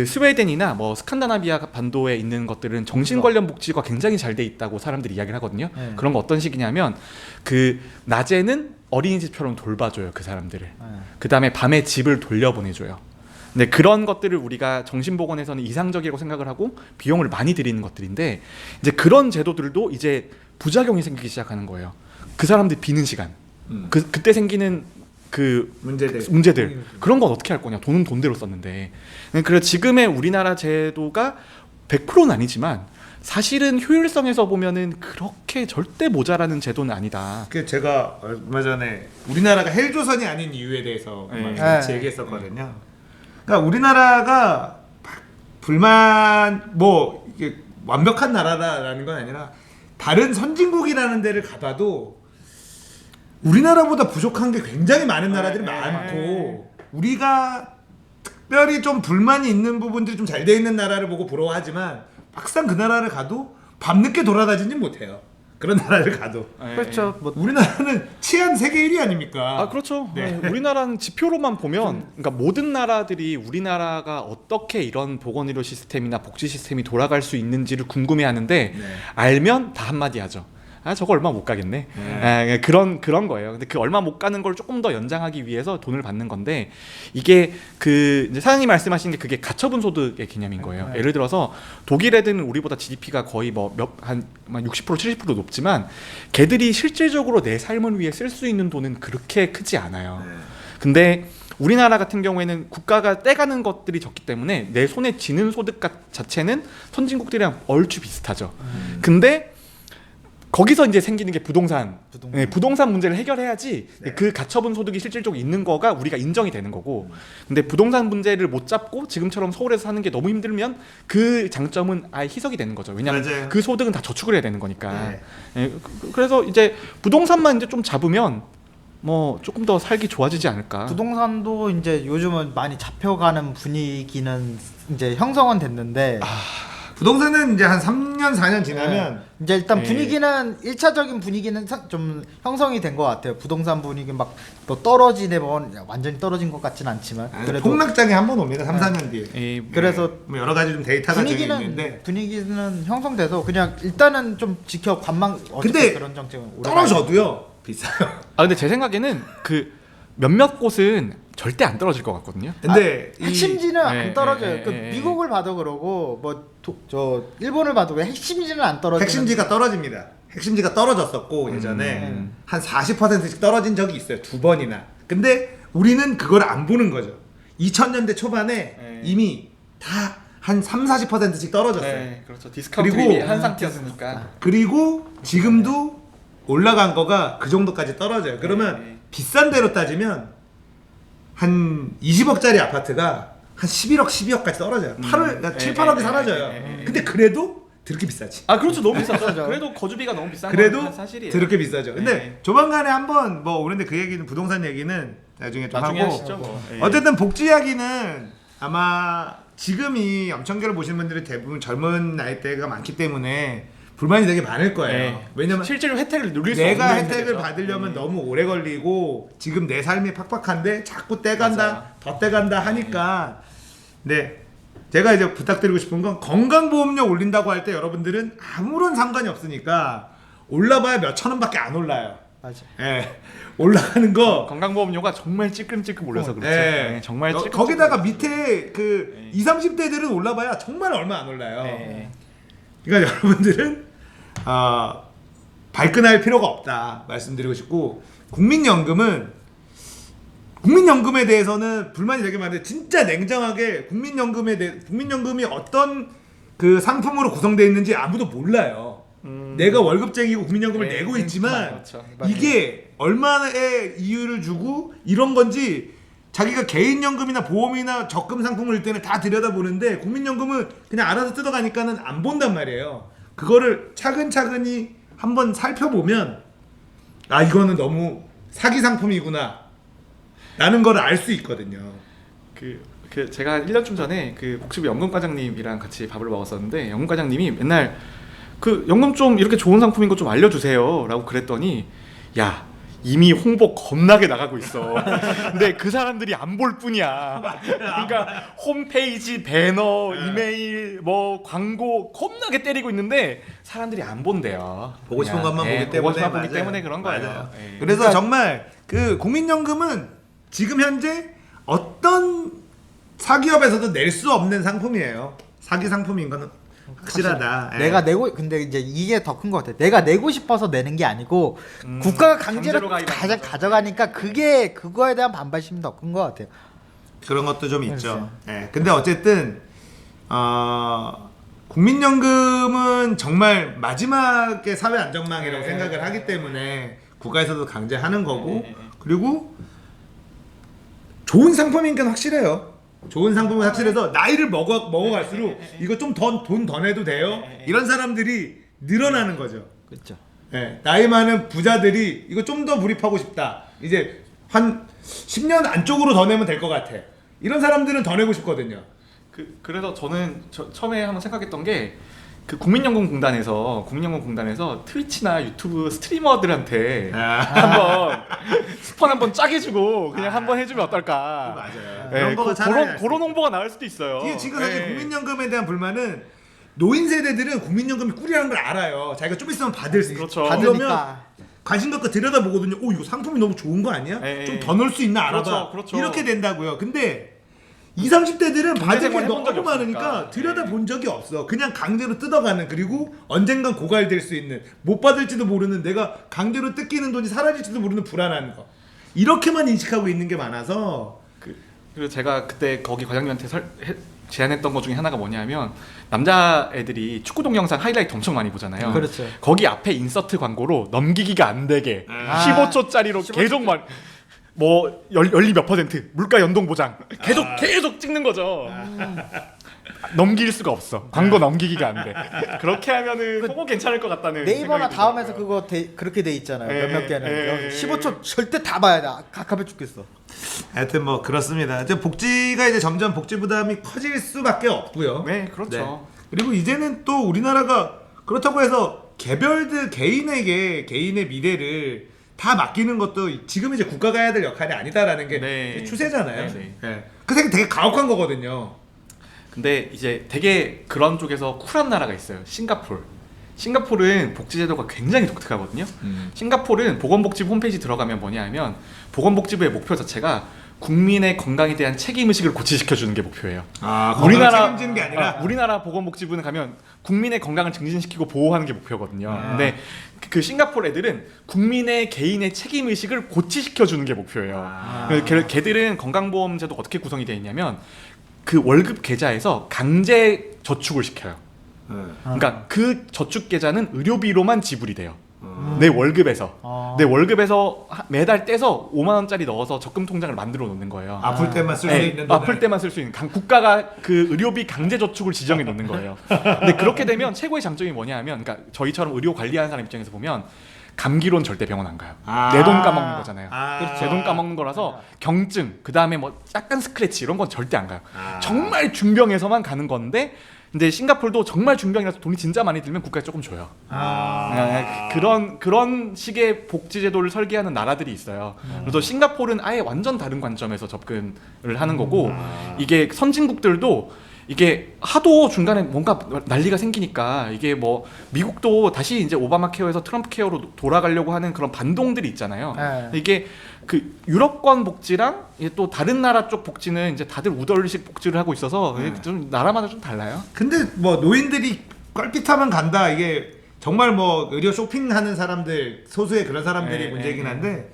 스웨덴이나 스칸다나비아 반도에 있는 것들은 정신 관련 복지가 굉장히 잘 돼 있다고 사람들이 이야기를 하거든요. 네. 그런 거 어떤 식이냐면 낮에는 어린이집처럼 돌봐줘요, 그 사람들을. 그 다음에 밤에 집을 돌려보내줘요. 근데 그런 것들을 우리가 정신보건에서는 이상적이라고 생각을 하고 비용을 많이 들이는 것들인데 이제 그런 제도들도 이제 부작용이 생기기 시작하는 거예요. 그 사람들 비는 시간, 그때 생기는 문제들 그런 건 어떻게 할 거냐? 돈은 돈대로 썼는데. 그래서 지금의 우리나라 제도가 100%는 아니지만 사실은 효율성에서 보면은 그렇게 절대 모자라는 제도는 아니다. 제가 얼마 전에 우리나라가 헬조선이 아닌 이유에 대해서 네. 같이 얘기했었거든요. 그러니까 우리나라가 불만 이게 완벽한 나라라는 건 아니라 다른 선진국이라는 데를 가봐도 우리나라보다 부족한 게 굉장히 많은 나라들이 많고 우리가 특별히 좀 불만이 있는 부분들이 좀 잘 돼 있는 나라를 보고 부러워하지만 막상 그 나라를 가도 밤늦게 돌아다니진 못해요. 그런 나라를 가도. 그렇죠. 우리나라는 치안 세계 1위 아닙니까? 그렇죠. 네. 우리나라는 지표로만 보면, 그러니까 모든 나라들이 우리나라가 어떻게 이런 보건의료 시스템이나 복지 시스템이 돌아갈 수 있는지를 궁금해하는데 알면 다 한마디 하죠. 저거 얼마 못 가겠네. 그런 거예요. 근데 그 얼마 못 가는 걸 조금 더 연장하기 위해서 돈을 받는 건데 이게 이제 사장님 말씀하신 게 그게 가처분 소득의 개념인 거예요. 예를 들어서 독일 애들은 우리보다 GDP가 거의 한 60% 70% 높지만 걔들이 실질적으로 내 삶을 위해 쓸 수 있는 돈은 그렇게 크지 않아요. 근데 우리나라 같은 경우에는 국가가 떼가는 것들이 적기 때문에 내 손에 쥐는 소득 자체는 선진국들이랑 얼추 비슷하죠. 근데 거기서 이제 생기는 게 부동산 문제를 해결해야지 그 가처분 소득이 실질적으로 있는 거가 우리가 인정이 되는 거고. 근데 부동산 문제를 못 잡고 지금처럼 서울에서 사는 게 너무 힘들면 그 장점은 아예 희석이 되는 거죠. 왜냐하면 맞아요. 그 소득은 다 저축을 해야 되는 거니까. 그래서 이제 부동산만 이제 좀 잡으면 조금 더 살기 좋아지지 않을까. 부동산도 이제 요즘은 많이 잡혀가는 분위기는 이제 형성은 됐는데 부동산은 이제 한 3년 4년 지나면 이제 일단 분위기는 1차적인 분위기는 좀 형성이 된 것 같아요. 부동산 분위기 떨어지네 완전히 떨어진 것 같진 않지만 그래도 폭락장이 한 번 옵니다. 3, 4년 뒤에. 그래서 여러 가지 좀 데이터가 있는데 분위기는 형성돼서 그냥 일단은 좀 지켜 근데 그런 정책은 떨어져도요 비싸요. 근데 제 생각에는 몇몇 곳은 절대 안 떨어질 것 같거든요. 근데 핵심지는 안 떨어져요. 미국을 봐도 그러고 일본을 봐도 핵심지는 안 떨어져요. 핵심지가 떨어집니다. 핵심지가 떨어졌었고 예전에 한 40%씩 떨어진 적이 있어요. 2번이나. 근데 우리는 그걸 안 보는 거죠. 2000년대 초반에 이미 다 한 30-40%씩 떨어졌어요. 그렇죠. 디스카운트 한 상태였으니까. 그리고 지금도 올라간 거가 그 정도까지 떨어져요. 그러면 비싼 데로 따지면 한 20억짜리 아파트가 한 11억, 12억까지 떨어져요. 7, 8억이 사라져요. 근데 그래도 드럽게 비싸지. 아 그렇죠, 너무 비싸죠. 비싸죠. 그래도 거주비가 너무 비싼 그래도 건 사실이에요. 드럽게 비싸죠. 근데 네. 조만간에 한번 뭐 오는데 그 얘기는 부동산 얘기는 나중에 좀 나중에 하고 하시죠. 뭐. 예. 어쨌든 복지 이야기는 아마 지금 이 영천계를 보시는 분들이 대부분 젊은 나이대가 많기 때문에 불만이 되게 많을 거예요. 네. 왜냐면 실제로 혜택을 누릴 수 내가 없는 혜택을 세대죠. 받으려면 너무 오래 걸리고 지금 내 삶이 팍팍한데 자꾸 떼간다 맞아요. 더 떼간다 하니까 네 제가 이제 부탁드리고 싶은 건 건강보험료 올린다고 할 때 여러분들은 아무런 상관이 없으니까 올라봐야 몇 천 원밖에 안 올라요. 맞아. 예. 올라가는 거 건강보험료가 정말 찔끔찔끔 올려서 그렇죠. 예. 네, 정말 찔끔찔끔 거기다가 올려서. 밑에 그 네. 20, 30대들은 올라봐야 정말 얼마 안 올라요. 네. 그러니까 여러분들은 발끈할 필요가 없다 말씀드리고 싶고 국민연금에 대해서는 불만이 되게 많은데 진짜 냉정하게 국민연금이 어떤 그 상품으로 구성되어 있는지 아무도 몰라요. 내가 월급쟁이고 국민연금을 네, 내고 있지만 그렇죠. 이게 얼마의 이유를 주고 이런 건지 자기가 개인연금이나 보험이나 적금 상품을 일 때는 다 들여다보는데 국민연금은 그냥 알아서 뜯어가니까는 안 본단 말이에요. 그거를 차근차근히 한번 살펴보면 아 이거는 너무 사기 상품이구나 라는 걸 알 수 있거든요. 그 제가 1년쯤 전에 그 복지부 연금과장님이랑 같이 밥을 먹었었는데 연금과장님이 맨날 그 연금 좀 이렇게 좋은 상품인 거 좀 알려주세요 라고 그랬더니 야 이미 홍보 겁나게 나가고 있어. 근데 그 사람들이 안 볼 뿐이야. 그러니까 홈페이지, 배너, 이메일, 뭐 광고 겁나게 때리고 있는데 사람들이 안 본대요. 보고 싶은 그냥, 것만 예, 보기 때문에 보고 싶은 것만 보기 맞아요. 때문에 그런 거예요. 맞아요. 예. 그래서 그러니까- 정말 그 국민연금은 지금 현재 어떤 사기업에서도 낼 수 없는 상품이에요. 사기 상품인 거는 확실하다. 예. 내가 내고 근데 이제 이게 더 큰 것 같아. 내가 내고 싶어서 내는 게 아니고 국가가 강제로 강제로 가입하는 거죠. 가져가니까 그거에 대한 반발심이 더 큰 것 같아요. 그런 것도 좀 있죠. 그렇죠. 예. 근데 어쨌든 국민연금은 정말 마지막의 사회 안전망이라고 생각을 하기 때문에 국가에서도 강제하는 거고 그리고 좋은 상품인 건 확실해요. 좋은 상품은 확실해서 나이를 먹어갈수록 이거 좀 돈 더 내도 돼요. 이런 사람들이 늘어나는 거죠. 그렇죠. 예, 나이 많은 부자들이 이거 좀 더 불입하고 싶다. 이제 한 10년 안쪽으로 더 내면 될 것 같아. 이런 사람들은 더 내고 싶거든요. 그래서 저는 처음에 한번 생각했던 게 그 국민연금공단에서 트위치나 유튜브 스트리머들한테 한번 스폰 한번 짜게 주고 그냥 한번 해주면 어떨까? 맞아요. 예, 그런 거가 차라리 그런 홍보가 나올 수도 있어요. 이게 지금 사실 예. 국민연금에 대한 불만은 노인 세대들은 국민연금이 꿀이라는 걸 알아요. 자기가 좀 있으면 받을 수 그렇죠. 받으면 받으니까. 관심 갖고 들여다보거든요. 오 이거 상품이 너무 좋은 거 아니야? 예, 좀 예. 더 넣을 수 있나 알아봐. 그렇죠, 그렇죠. 이렇게 된다고요. 근데 20, 30대들은 받을 게 생활 해본 적이 너무 많으니까 없으니까. 들여다본 적이 없어. 그냥 강제로 뜯어가는 그리고 언젠간 고갈될 수 있는 못 받을지도 모르는 내가 강제로 뜯기는 돈이 사라질지도 모르는 불안한 거. 이렇게만 인식하고 있는 게 많아서 그리고 제가 그때 거기 과장님한테 제안했던 것 중에 하나가 뭐냐면 남자 애들이 축구 동영상 하이라이트 엄청 많이 보잖아요. 그렇죠. 거기 앞에 인서트 광고로 넘기기가 안 되게 아. 15초짜리로 계속 뭐 연리 몇 %, 물가 연동 보장 계속 찍는 거죠. 넘길 수가 없어. 광고 넘기기가 안 돼. 그렇게 하면은 그거 괜찮을 것 같다는 네이버나 생각이 다음에서 들더라고요. 그렇게 돼 있잖아요. 예, 몇몇 개는 예, 예. 15초 절대 다 봐야 돼. 갑갑해 죽겠어. 하여튼 뭐 그렇습니다. 이제 복지가 이제 점점 복지 부담이 커질 수밖에 없고요. 네, 그렇죠. 네. 그리고 이제는 또 우리나라가 그렇다고 해서 개인의 미래를 다 맡기는 것도 지금 이제 국가가 해야 될 역할이 아니다라는 게 네. 추세잖아요. 네, 네. 그 생각 되게 가혹한 거거든요. 근데 이제 되게 그런 쪽에서 쿨한 나라가 있어요. 싱가포르는 복지제도가 굉장히 독특하거든요. 싱가포르는 보건복지부 홈페이지 들어가면 뭐냐 하면 보건복지부의 목표 자체가 국민의 건강에 대한 책임의식을 고취시켜주는 게 목표예요. 책임지는 게 아니라 우리나라 보건복지부는 가면 국민의 건강을 증진시키고 보호하는 게 목표거든요. 근데 그 싱가포르 애들은 국민의 개인의 책임의식을 고취시켜주는 게 목표예요. 걔들은 건강보험제도 어떻게 구성이 되어 있냐면 그 월급 계좌에서 강제 저축을 시켜요. 그러니까 그 저축 계좌는 의료비로만 지불이 돼요. 내 월급에서 아. 내 월급에서 매달 떼서 5만 원짜리 넣어서 적금 통장을 만들어 놓는 거예요. 아플 때만 쓸 수 네, 있는 돈을. 아플 때만 쓸 수 있는 국가가 그 의료비 강제 저축을 지정해 놓는 거예요. 근데 그렇게 되면 최고의 장점이 뭐냐면, 그러니까 저희처럼 의료 관리하는 사람 입장에서 보면 감기로는 절대 병원 안 가요. 아. 내 돈 까먹는 거잖아요. 아. 제 돈 까먹는 거라서 경증, 그 다음에 뭐 약간 스크래치 이런 건 절대 안 가요. 아. 정말 중병에서만 가는 건데, 근데 싱가포르도 정말 중병이라서 돈이 진짜 많이 들면 국가에 조금 줘요. 그런 식의 복지 제도를 설계하는 나라들이 있어요. 그래서 싱가포르는 아예 완전 다른 관점에서 접근을 하는 거고, 이게 선진국들도 이게 하도 중간에 뭔가 난리가 생기니까, 이게 뭐 미국도 다시 이제 오바마 케어에서 트럼프 케어로 돌아가려고 하는 그런 반동들이 있잖아요. 네. 이게 그 유럽권 복지랑 이게 또 다른 나라 쪽 복지는 이제 다들 우덜식 복지를 하고 있어서 좀 나라마다 좀 달라요. 근데 뭐 노인들이 껄핏하면 간다, 이게 정말 뭐 의료 쇼핑하는 사람들, 소수의 그런 사람들이 네, 문제긴 네, 한데,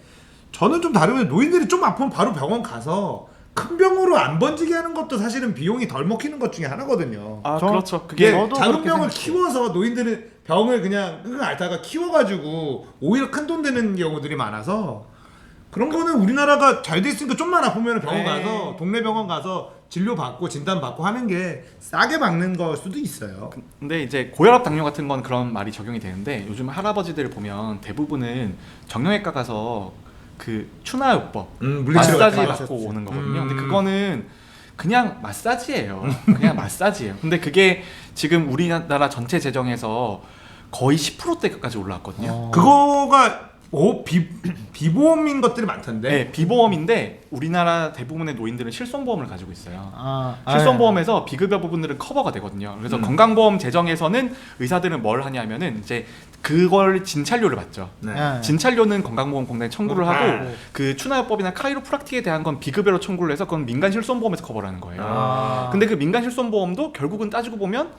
저는 좀 다르면 노인들이 좀 아프면 바로 병원 가서 큰 병으로 안 번지게 하는 것도 사실은 비용이 덜 먹히는 것 중에 하나거든요. 아 저- 그렇죠. 그게 그게 저도 작은 그렇게 병을 생각해요. 키워서 노인들은 병을 그냥 앓다가 키워가지고 오히려 큰 돈 드는 경우들이 많아서, 그런 거는 우리나라가 잘 돼 있으니까 좀만 아프면 병원 네. 가서, 동네 병원 가서 진료 받고 진단 받고 하는 게 싸게 막는 걸 수도 있어요. 근데 이제 고혈압 당뇨 같은 건 그런 말이 적용이 되는데, 요즘 할아버지들 보면 대부분은 정형외과 가서 그 추나요법 물리치료 마사지 같은 거 받고 하셨지. 오는 거거든요. 근데 그거는 그냥 마사지예요. 그냥 마사지예요. 근데 그게 지금 우리나라 전체 재정에서 거의 10%대까지 올라왔거든요. 그거가 비보험인 것들이 많던데. 네, 비보험인데 우리나라 대부분의 노인들은 실손보험을 가지고 있어요. 아, 실손보험에서 비급여 부분들은 커버가 되거든요. 그래서 건강보험 재정에서는 의사들은 뭘 하냐면은 이제 그걸 진찰료를 받죠. 네. 네. 진찰료는 건강보험공단에 청구를 하고, 네. 그 추나요법이나 카이로프락틱에 대한 건 비급여로 청구를 해서 그건 민간 실손보험에서 커버를 하는 거예요. 아. 근데 그 민간 실손보험도 결국은 따지고 보면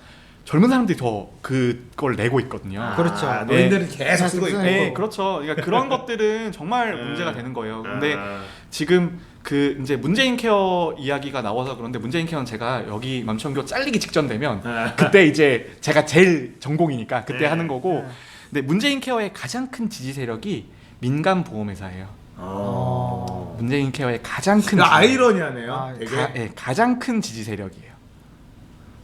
젊은 사람들이 더 그걸 내고 있거든요. 그렇죠. 노인들은 계속 쓰고 있고. 네, 그렇죠. 그러니까 그런 것들은 정말 문제가 되는 거예요. 근데 지금 그 이제 문재인 케어 이야기가 나와서 그런데, 문재인 케어는 제가 여기 맘청교 잘리기 직전 되면 그때 이제 제가 제일 전공이니까 그때 하는 거고, 근데 문재인 케어의 가장 큰 지지 세력이 민간 보험회사예요. 문재인 케어의 가장 큰 아이러니하네요. 아, 되게. 가장 큰 지지 세력이에요.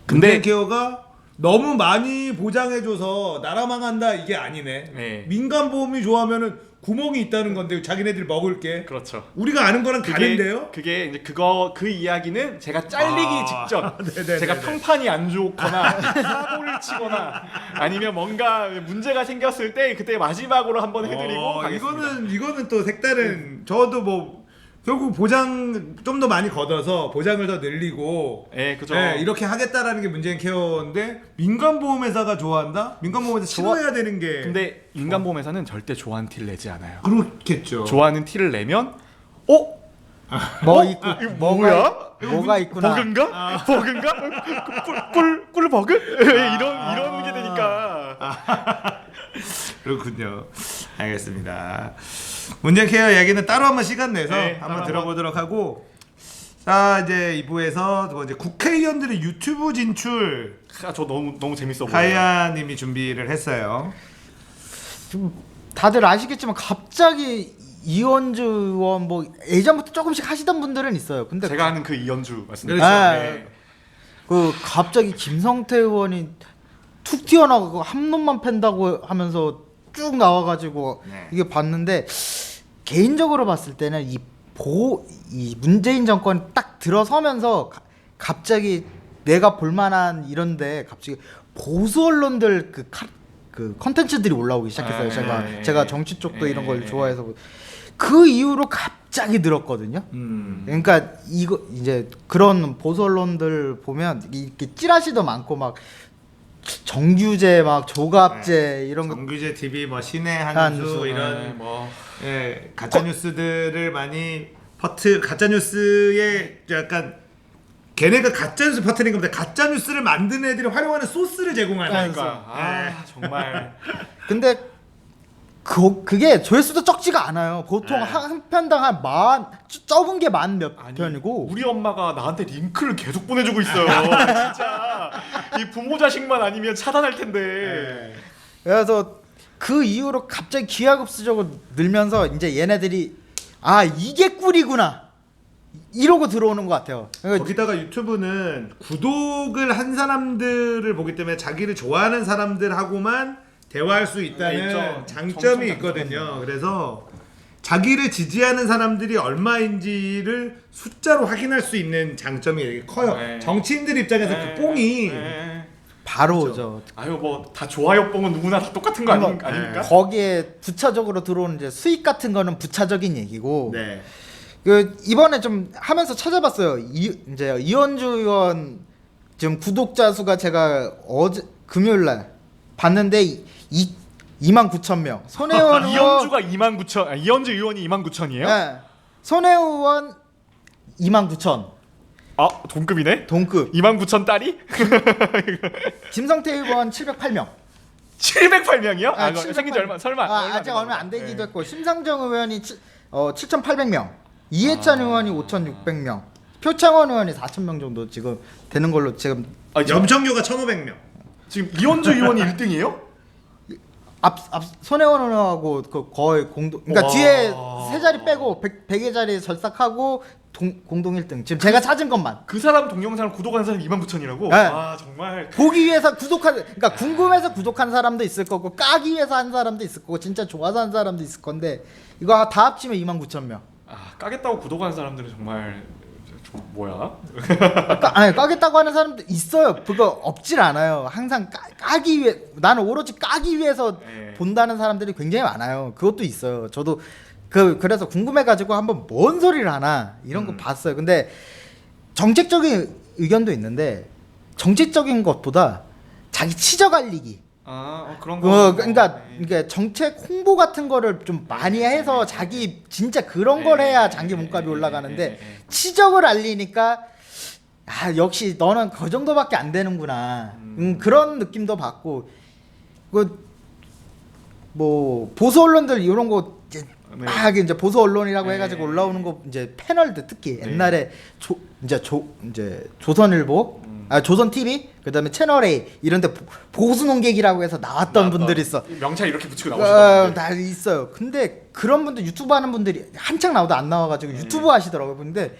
근데 근데 케어가 너무 많이 보장해줘서 나라 망한다 이게 아니네. 네. 민간 보험이 좋아하면은 구멍이 있다는 건데 자기네들 먹을 게. 그렇죠. 우리가 아는 거랑 다른데요? 그게 이제 그 이야기는 제가 잘리기 직전, 네네네네. 제가 평판이 안 좋거나 사고를 치거나 아니면 뭔가 문제가 생겼을 때 그때 마지막으로 한번 해드리고 가겠습니다. 이거는 또 색다른. 저도 뭐 결국 보장 좀 더 많이 걷어서 보장을 더 늘리고, 네, 그죠. 네, 이렇게 하겠다라는 게 문재인 케어인데, 민간 보험회사가 좋아한다? 민간 보험회사 싫어해야 되는 게. 근데 민간보험회사는 절대 좋아하는 티를 내지 않아요. 그렇겠죠. 좋아하는 티를 내면 뭐 있고 이거 뭐가 뭐가 있구나. 버그인가? 버그인가? 꿀 버그? 이런 게 되니까. 그렇군요. 알겠습니다. 문재인 케어 이야기는 따로 한번 시간 내서 네, 한번 따로 들어보도록 하고, 자 이제 2부에서 이제 국회의원들의 유튜브 진출 저 너무 재밌어 보여요. 가야님이 준비를 했어요. 좀 다들 아시겠지만 갑자기 이원주 의원 뭐 예전부터 조금씩 하시던 분들은 있어요. 근데 제가 아는 그 이현주 말씀드렸죠. 그렇죠. 네. 그 갑자기 김성태 의원이 툭 튀어나오고 한 놈만 팬다고 하면서 쭉 나와가지고 네. 이게 봤는데, 개인적으로 봤을 때는 이 문재인 정권 딱 들어서면서 갑자기 내가 볼만한 이런데 갑자기 보수 언론들 그 컨텐츠들이 올라오기 시작했어요. 제가 정치 쪽도 이런 걸 좋아해서 그 이후로 갑자기 늘었거든요. 그러니까 이거 이제 그런 보수 언론들 보면 이렇게 찌라시도 많고 막 정규제 막 조갑제 이런 거 정규제 TV 뭐 신의 한수, 한수 네, 이런 뭐 가짜 뉴스들을 많이 가짜 뉴스에 약간 걔네가 가짜 뉴스 퍼뜨린 겁니다. 가짜 뉴스를 만드는 애들이 활용하는 소스를 제공하는. 그러니까 정말 근데 그게 조회수도 적지가 않아요. 보통 네. 한 편당 적은 게 만 몇 편이고. 우리 엄마가 나한테 링크를 계속 보내주고 있어요. 진짜 이 부모 자식만 아니면 차단할 텐데. 그래서 그 이후로 갑자기 기하급수적으로 늘면서 이제 얘네들이 아 이게 꿀이구나 이러고 들어오는 것 같아요. 그러니까 거기다가 유튜브는 구독을 한 사람들을 보기 때문에 자기를 좋아하는 사람들하고만 대화할 수 있다는 있죠. 장점이 있거든요. 그래서 자기를 지지하는 사람들이 얼마인지를 숫자로 확인할 수 있는 장점이 되게 커요. 네. 정치인들 입장에서 그 뽕이 바로 그렇죠. 오죠. 아유 뭐 다 좋아요 뽕은 누구나 다 똑같은 거 아닙니까? 거기에 부차적으로 들어오는 이제 수익 같은 거는 부차적인 얘기고 네. 그 이번에 좀 하면서 찾아봤어요. 이제 이현주 의원 지금 구독자 수가 제가 어제 금요일 날 봤는데 29,000명. 손혜원 의원 이현주가 29,000, 이현주 의원이 29,000이에요? 네. 손혜원 의원 29,000 아 동급이네? 동급. 29,000 딸이? 김성태 의원 708명. 708명이요? 아, 708 생긴 지 얼마 설마? 아직 얼마 안 되기도 했고 심상정 의원이 7,800명. 이해찬 의원이 5,600명. 표창원 의원이 4,000명 정도 지금 되는 걸로 지금 염청규가 1,500명. 지금 이현주 의원이 1등이에요? 앞 손혜원 의원하고 그 거의 공동. 그러니까 와. 뒤에 세 자리 빼고 100의 자리 절삭하고 공동 1등. 지금 제가 찾은 것만. 그 사람 동영상을 구독하는 사람이 29,000이라고? 네. 아 정말 보기 위해서 그러니까 궁금해서 구독한 사람도 있을 거고 까기 위해서 한 사람도 있을 거고 진짜 좋아서 한 사람도 있을 건데 이거 다 합치면 29,000명. 아 까겠다고 구독하는 사람들은 정말 뭐야? 아니 까겠다고 하는 사람도 있어요. 그거 없질 않아요. 항상 까기 위해 나는 오로지 까기 위해서 네. 본다는 사람들이 굉장히 많아요. 그것도 있어요. 저도 그래서 궁금해가지고 한번 뭔 소리를 하나 이런 거 봤어요. 근데 정책적인 의견도 있는데 정책적인 것보다 자기 치적 알리기. 그런 거. 그러니까 네. 이게 정책 홍보 같은 거를 좀 많이 해서 자기 진짜 그런 걸 해야 장기 몸값이 올라가는데 치적을 알리니까 아 역시 너는 그 정도밖에 안 되는구나 그런 느낌도 받고 뭐 보수 언론들 이런 거 이제 네. 막 이제 보수 언론이라고 네. 해가지고 올라오는 거 이제 패널들 특히 옛날에 이제 조선일보 조선 TV 그다음에 채널 A 이런데 보수 농객이라고 해서 나왔던 분들이 있어. 명찰 이렇게 붙이고 나오시는 다 있어요. 근데 그런 분들 유튜브 하는 분들이 한창 나오다 안 나와가지고 유튜브 하시더라고요. 근데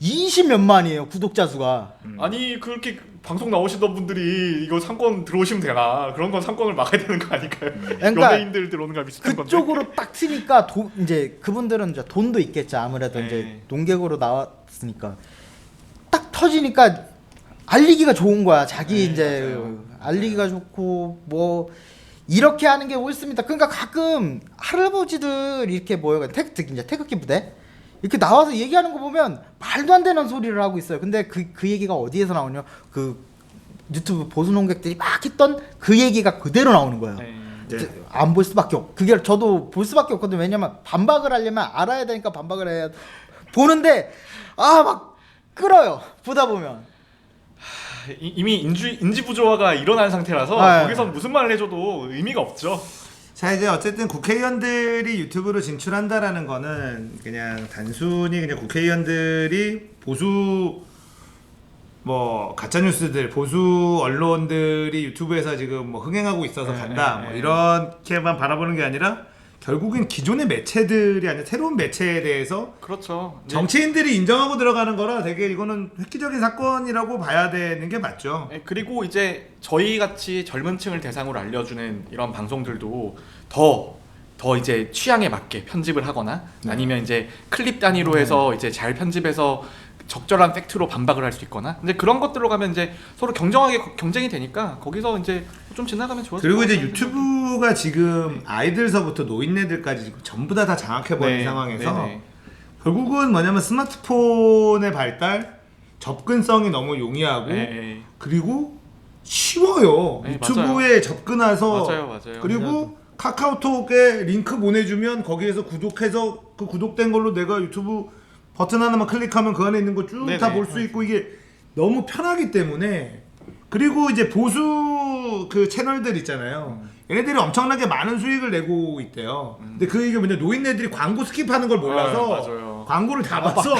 20몇만이에요 구독자 수가. 아니 그렇게 방송 나오시던 분들이 이거 상권 들어오시면 되나? 그런 건 상권을 막아야 되는 거 아닐까요? 그러니까 연예인들 들어오는 거랑 비슷한 건데. 그쪽으로 딱 트니까 이제 그분들은 이제 돈도 있겠죠. 아무래도 네. 이제 농객으로 나왔으니까 딱 터지니까 알리기가 좋은 거야. 자기 이제 맞아요. 알리기가 좋고 뭐 이렇게 하는 게 옳습니다. 그러니까 가끔 할아버지들 이렇게 모여가 특히 이제 태극기 부대 이렇게 나와서 얘기하는 거 보면 말도 안 되는 소리를 하고 있어요. 근데 그 얘기가 어디에서 나오냐? 그 유튜브 보수 농객들이 막 했던 그 얘기가 그대로 나오는 거예요. 네. 안 볼 수밖에 그게 저도 볼 수밖에 없거든요. 왜냐면 반박을 하려면 알아야 되니까 반박을 해야 보는데 막 끌어요. 보다 보면. 이미 인지 부조화가 일어난 상태라서 아, 거기서 무슨 말을 해줘도 의미가 없죠. 자 이제 어쨌든 국회의원들이 유튜브로 진출한다라는 거는 그냥 단순히 그냥 국회의원들이 보수 뭐 가짜 뉴스들 보수 언론들이 유튜브에서 지금 뭐 흥행하고 있어서 간다 뭐 이렇게만 바라보는 게 아니라 결국엔 기존의 매체들이 아니라 새로운 매체에 대해서 그렇죠. 정치인들이 인정하고 들어가는 거라 되게 이거는 획기적인 사건이라고 봐야 되는 게 맞죠. 네, 그리고 이제 저희 같이 젊은 층을 대상으로 알려주는 이런 방송들도 더 이제 취향에 맞게 편집을 하거나 아니면 이제 클립 단위로 해서 이제 잘 편집해서 적절한 팩트로 반박을 할 수 있거나 근데 그런 것들로 가면 이제 서로 경쟁이 되니까 거기서 이제 좀 지나가면 좋을 그리고 것 이제 같아요. 유튜브가 지금 아이들서부터 노인네들까지 지금 전부 다 장악해버린 네, 상황에서 네네. 결국은 뭐냐면 스마트폰의 발달, 접근성이 너무 용이하고 네. 그리고 쉬워요. 네, 유튜브에 접근해서 맞아요. 그리고 카카오톡에 링크 보내주면 거기에서 구독해서 그 구독된 걸로 내가 유튜브 버튼 하나만 클릭하면 그 안에 있는 거 쭉 다 네네. 볼 수 있고 이게 너무 편하기 때문에 그리고 이제 보수 그 채널들 있잖아요. 얘네들이 엄청나게 많은 수익을 내고 있대요. 근데 그 이게 뭐냐 노인네들이 광고 스킵하는 걸 몰라서 맞아요. 광고를 다 봐서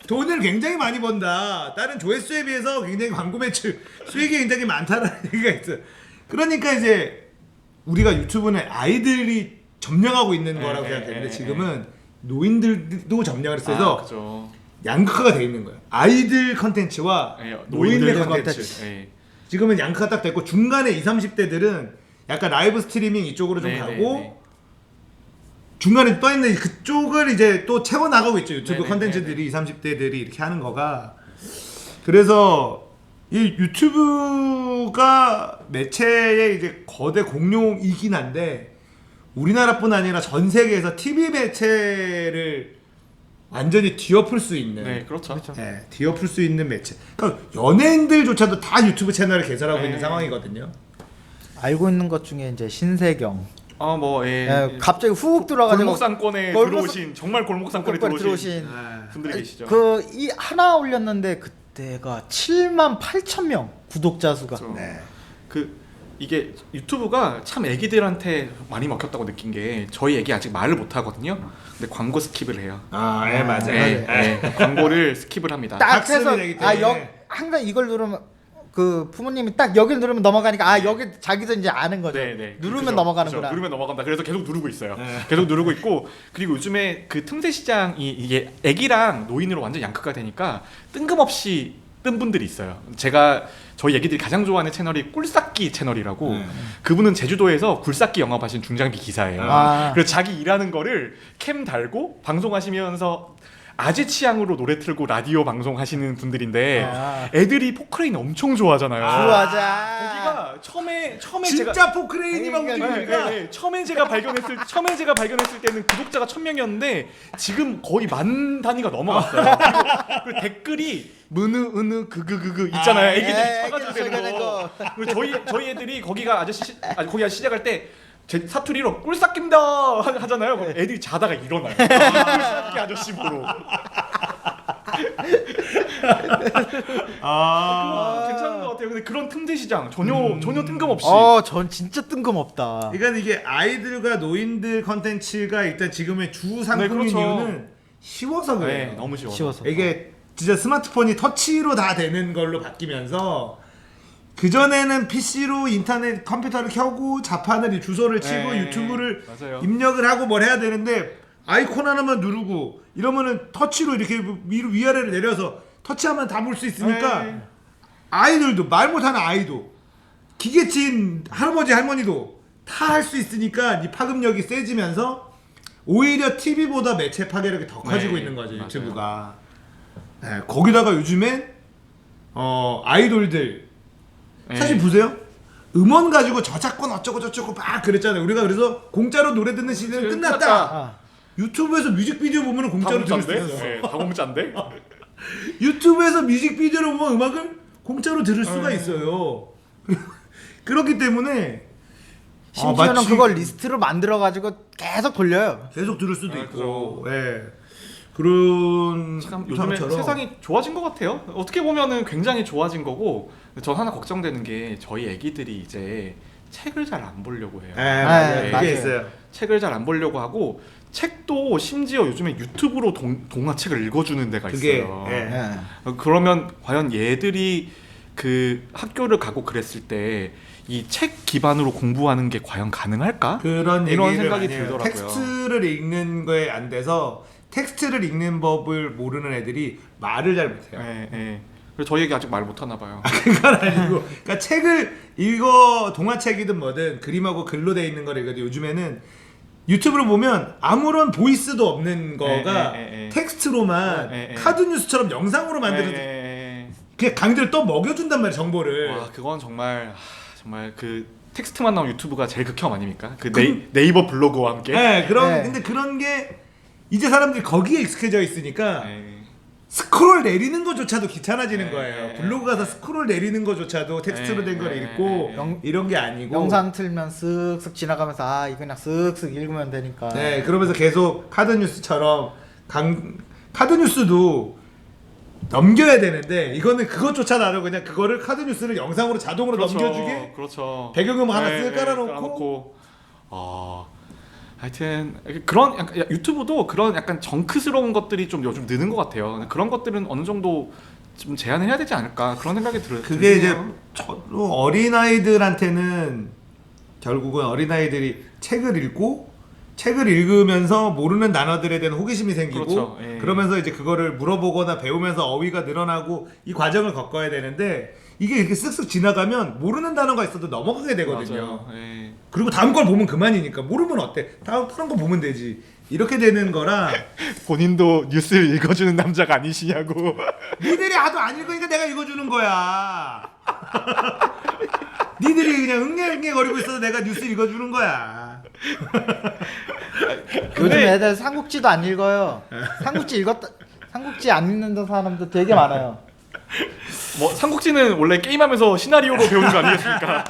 돈을 굉장히 많이 번다. 다른 조회수에 비해서 굉장히 광고 매출 수익이 굉장히 많다라는 얘기가 있어요. 그러니까 이제 우리가 유튜브는 아이들이 점령하고 있는 거라고 예, 생각했는데 예, 지금은 노인들도 점령을 했어서 그죠. 양극화가 돼 있는 거예요. 아이들 컨텐츠와 예, 노인들 노인들 컨텐츠. 예. 지금은 양극화 딱 됐고 중간에 20, 30대들은 약간 라이브 스트리밍 이쪽으로 좀 네, 가고 네, 네. 중간에 떠 있는 그쪽을 이제 또 채워 나가고 있죠. 유튜브 네, 네, 컨텐츠들이 20, 30대들이 이렇게 하는 거가. 그래서 이 유튜브가 매체의 이제 거대 공룡이긴 한데 우리나라뿐 아니라 전 세계에서 TV 매체를 완전히 뒤엎을 수 있는 네, 그렇죠. 네, 뒤엎을 수 있는 매체. 그러니까 연예인들조차도 다 유튜브 채널을 개설하고 네. 있는 상황이거든요. 알고 있는 것 중에 이제 신세경. 뭐 예, 갑자기 훅 들어가지고 골목상권에 골목- 들어오신 정말 골목상권에 들어오신 아, 분들이 계시죠. 그 이 하나 올렸는데 그때가 7만 8천 명 구독자 수가. 그렇죠. 네. 이게 유튜브가 참 애기들한테 많이 먹혔다고 느낀 게 저희 애기 아직 말을 못 하거든요. 근데 광고 스킵을 해요. 아, 예, 맞아요. 네, 네. 네, 광고를 스킵을 합니다. 딱 학습이 해서 되기 때문에. 항상 이걸 누르면 그 부모님이 딱 여기를 누르면 넘어가니까 여기 자기도 이제 아는 거죠. 네. 누르면 그죠, 넘어가는구나. 그죠. 누르면 넘어간다. 그래서 계속 누르고 있어요. 네. 계속 누르고 있고 그리고 요즘에 그 틈새 시장이 이게 애기랑 노인으로 완전 양극화가 되니까 뜬금없이 뜬 분들이 있어요. 제가 저희 애기들이 가장 좋아하는 채널이 꿀쌓기 채널이라고 그분은 제주도에서 굴쌓기 영업하신 중장비 기사예요. 아. 그래서 자기 일하는 거를 캠 달고 방송하시면서 아재 취향으로 노래 틀고 라디오 방송하시는 분들인데 아. 애들이 포크레인 엄청 좋아하잖아요. 좋아하자. 거기가 처음에 진짜 제가 포크레인이 막 그러니까, 움직이니까 처음에 제가 발견했을 때는 구독자가 1,000명이었는데 지금 거의 만 단위가 넘어갔어요. 그리고 댓글이 문으 은으 그그그그 있잖아요. 애기들이 쳐가지고 애기들 되는 거. 쳐가지고. 그리고 저희 애들이 거기가 거기가 시작할 때 제 사투리로 꿀싹깁니다 하잖아요. 그럼 애들이 자다가 일어나요. 꿀싹기 아저씨 보러. 아. 괜찮은 것 같아요. 근데 그런 틈새 시장 전혀 뜬금없이. 전 진짜 뜬금없다. 그러니까 이게 아이들과 노인들 컨텐츠가 일단 지금의 주 상품인 네, 그렇죠. 이유는 쉬워서 그래요. 네, 너무 쉬워서. 쉬워서. 이게 진짜 스마트폰이 터치로 다 되는 걸로 바뀌면서 그전에는 PC로 인터넷 컴퓨터를 켜고 자판을 주소를 치고 네, 유튜브를 맞아요. 입력을 하고 뭘 해야 되는데 아이콘 하나만 누르고 이러면은 터치로 이렇게 위아래를 내려서 터치하면 다 볼 수 있으니까 네. 아이들도 말 못하는 아이도 기계치인 할아버지 할머니도 다 할 수 있으니까 이 파급력이 세지면서 오히려 TV보다 매체 파괴력이 더 커지고 네, 있는 거죠 맞아요. 유튜브가. 네, 거기다가 요즘엔 아이돌들 사실 네. 보세요. 음원 가지고 저작권 어쩌고 저쩌고 막 그랬잖아요. 우리가 그래서 공짜로 노래 듣는 시대는 그치, 끝났다. 아. 유튜브에서 뮤직비디오 보면 공짜로 들을 수 다공짜인데? 있어. 네, 다공짜인데? 유튜브에서 뮤직비디오를 보면 음악을 공짜로 들을 수가 네. 있어요. 그렇기 때문에 심지어는 마치 그걸 리스트로 만들어 가지고 계속 돌려요. 계속 들을 수도 아, 있고, 예. 그런 참 요즘에 상황처럼. 세상이 좋아진 것 같아요. 어떻게 보면은 굉장히 좋아진 거고 저 하나 걱정되는 게 저희 애기들이 이제 책을 잘 안 보려고 해요. 예, 맞아요. 네, 그게 맞아요. 있어요. 책을 잘 안 보려고 하고 책도 심지어 요즘에 유튜브로 동화책을 읽어주는 데가 그게, 있어요. 예. 그러면 과연 얘들이 그 학교를 가고 그랬을 때 이 책 기반으로 공부하는 게 과연 가능할까? 그런 이런 얘기를 생각이 많이 해요. 들더라고요. 텍스트를 읽는 거에 안 돼서 텍스트를 읽는 법을 모르는 애들이 말을 잘 못해요. 예. 그래서 저희 애기 아직 말 못하나 봐요. 그건 아니고, 그러니까 책을 읽어 동화책이든 뭐든 그림하고 글로 돼 있는 거를 읽어도 요즘에는 유튜브를 보면 아무런 보이스도 없는 거가 텍스트로만 카드 뉴스처럼 영상으로 만들어서 그냥 강제로 또 먹여준단 말이야 정보를. 와 그건 정말 그 텍스트만 나온 유튜브가 제일 극혐 아닙니까? 그 네이버 블로그와 함께. 네, 네. 근데 그런 게 이제 사람들이 거기에 익숙해져 있으니까 네. 스크롤 내리는 것조차도 귀찮아지는 네, 거예요. 네, 블로그 가서 스크롤 내리는 것조차도 텍스트로 된 걸 네, 읽고 네, 이런 게 아니고. 영상 틀면 쓱쓱 지나가면서 이거 그냥 쓱쓱 읽으면 되니까. 네, 그러면서 계속 카드 뉴스처럼 카드 뉴스도 넘겨야 되는데 이거는 그것조차도 안 하고 그냥 그거를 카드 뉴스를 영상으로 자동으로 넘겨주게 그렇죠. 배경음악 하나 쓱 깔아놓고. 하여튼 그런 약간 유튜브도 그런 약간 정크스러운 것들이 좀 요즘 느는 것 같아요. 그런 것들은 어느 정도 좀 제한을 해야 되지 않을까 그런 생각이 들어요. 그게 이제 어린 아이들한테는 결국은 어린아이들이 책을 읽으면서 모르는 단어들에 대한 호기심이 생기고 그렇죠. 예. 그러면서 이제 그거를 물어보거나 배우면서 어휘가 늘어나고 이 과정을 겪어야 되는데 이게 이렇게 쓱쓱 지나가면 모르는 단어가 있어도 넘어가게 되거든요. 맞아요. 예. 그리고 다음 걸 보면 그만이니까 모르면 어때? 다른 거 보면 되지. 이렇게 되는 거라 본인도 뉴스를 읽어주는 남자가 아니시냐고. 니들이 하도 안 읽으니까 내가 읽어주는 거야. 니들이 그냥 응애응애거리고 있어서 내가 뉴스 읽어주는 거야. 요즘 애들 삼국지도 안 읽어요. 삼국지 안 읽는 사람도 되게 많아요. 뭐 삼국지는 원래 게임하면서 시나리오로 배우는 거 아니겠습니까?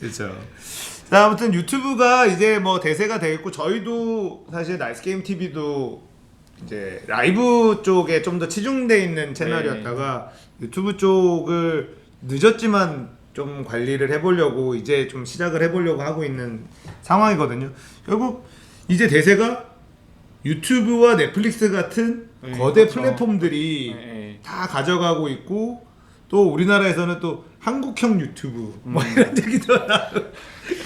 그렇죠. 자, 아무튼 유튜브가 이제 뭐 대세가 되겠고 저희도 사실 나이스 게임 TV도 이제 라이브 쪽에 좀 더 치중돼 있는 채널이었다가 유튜브 쪽을 늦었지만 좀 관리를 해보려고 이제 좀 시작을 해보려고 하고 있는 상황이거든요. 결국 이제 대세가 유튜브와 넷플릭스 같은 거대 그렇죠. 플랫폼들이 예. 다 가져가고 있고 또 우리나라에서는 또 한국형 유튜브 뭐 이런 얘기도 나고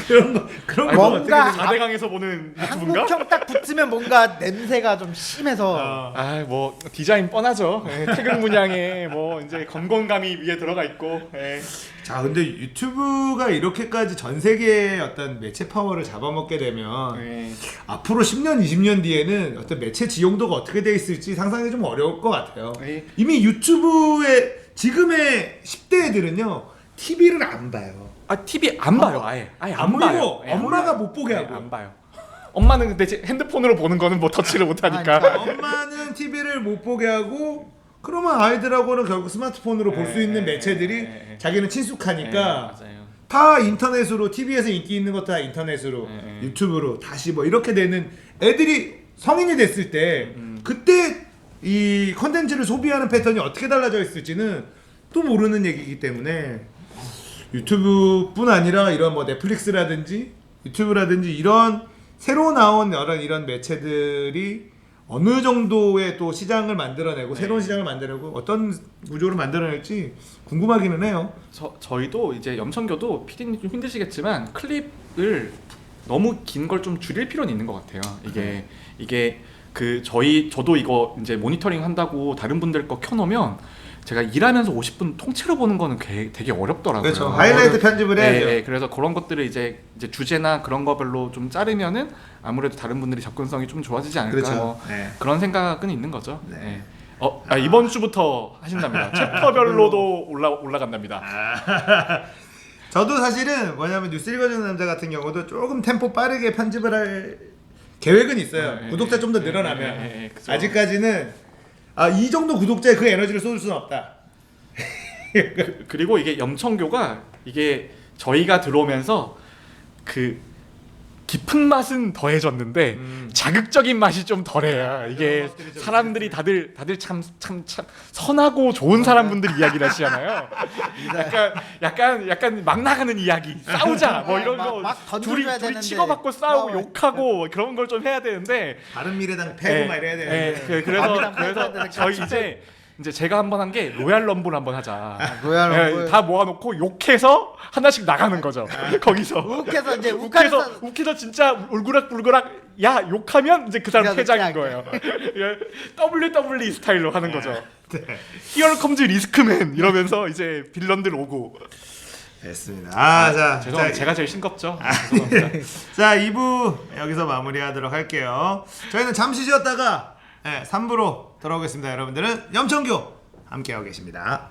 그런 거 뭔가 어떻게 4대강에서 보는 유튜브인가? 한국형 딱 붙으면 뭔가 냄새가 좀 심해서 아, 뭐 디자인 뻔하죠. 예, 태극 문양에 뭐 이제 건건감이 위에 들어가 있고. 예. 자, 근데 유튜브가 이렇게까지 전 세계의 어떤 매체 파워를 잡아먹게 되면 예. 앞으로 10년, 20년 뒤에는 어떤 매체 지용도가 어떻게 돼 있을지 상상이 좀 어려울 것 같아요. 예. 이미 유튜브의 지금의 10대 애들은요 TV를 안 봐요. 아, TV 안 봐요. 아예 안 안 봐요. 보이고 예, 안 엄마가 봐요. 못 보게 예, 하고. 안 봐요. 엄마는 근데 핸드폰으로 보는 거는 뭐 터치를 못 하니까. 그러니까. 엄마는 TV를 못 보게 하고 그러면 아이들하고는 결국 스마트폰으로 볼 수 있는 매체들이 자기는 친숙하니까 맞아요. 다 인터넷으로 TV에서 인기 있는 것도 다 인터넷으로 유튜브로 다시 뭐 이렇게 되는 애들이 성인이 됐을 때 그때 이 컨텐츠를 소비하는 패턴이 어떻게 달라져 있을지는 또 모르는 얘기이기 때문에 유튜브뿐 아니라 이런 뭐 넷플릭스라든지 유튜브라든지 이런 새로 나온 여러 이런 매체들이 어느 정도의 또 시장을 만들어내고 새로운 시장을 만들어내고 어떤 구조를 만들어낼지 궁금하기는 해요. 저희도 이제 염천교도 PD님 좀 힘드시겠지만 클립을 너무 긴 걸 좀 줄일 필요는 있는 것 같아요. 이게 그 저도 이거 이제 모니터링 한다고 다른 분들 거 켜놓으면 제가 일하면서 50분 통째로 보는 거는 되게 어렵더라고요. 그렇죠. 하이라이트 편집을 해야죠. 네, 그래서 그런 것들을 이제 주제나 그런 거별로 좀 자르면은 아무래도 다른 분들이 접근성이 좀 좋아지지 않을까 그렇죠. 뭐 네. 그런 생각은 있는 거죠. 네. 네. 이번 주부터 하신답니다. 챕터별로도 올라간답니다. 저도 사실은 뭐냐면 뉴스 읽어주는 남자 같은 경우도 조금 템포 빠르게 편집을 할 계획은 있어요. 구독자 좀 더 늘어나면 그죠. 아직까지는 이 정도 구독자에 그 에너지를 쏟을 수는 없다. 그리고 이게 염천교가 이게 저희가 들어오면서 그 깊은 맛은 더해졌는데 자극적인 맛이 좀 덜해요. 이게 좀 사람들이 다들 참 선하고 좋은 사람분들이 이야기를 하시잖아요. 약간 막 나가는 이야기, 싸우자 뭐 이런 거 막 둘이 던져줘야 되는데. 치고받고 싸우고 싸워요. 욕하고 그런 걸 좀 해야 되는데 바른미래당 패고 막 이래야 되는데 그래서 저희 이제 제가 한번 한 게 로얄 럼블 한번 하자. 로얄 럼블. 다 모아놓고 욕해서 하나씩 나가는 거죠. 거기서 욱해서 이제 욱해서 진짜 울그락불그락 야 욕하면 이제 그 사람 그래서 퇴장인 퇴장. 거예요. WWE 스타일로 하는 거죠. Here comes 리스크맨 이러면서 이제 빌런들 오고. 됐습니다. 자, 죄송합니다. 제가 제일 싱겁죠. 죄송합니다. 자 2부 여기서 마무리하도록 할게요. 저희는 잠시 쉬었다가 3부로 돌아오겠습니다. 여러분들은 염천교 함께하고 계십니다.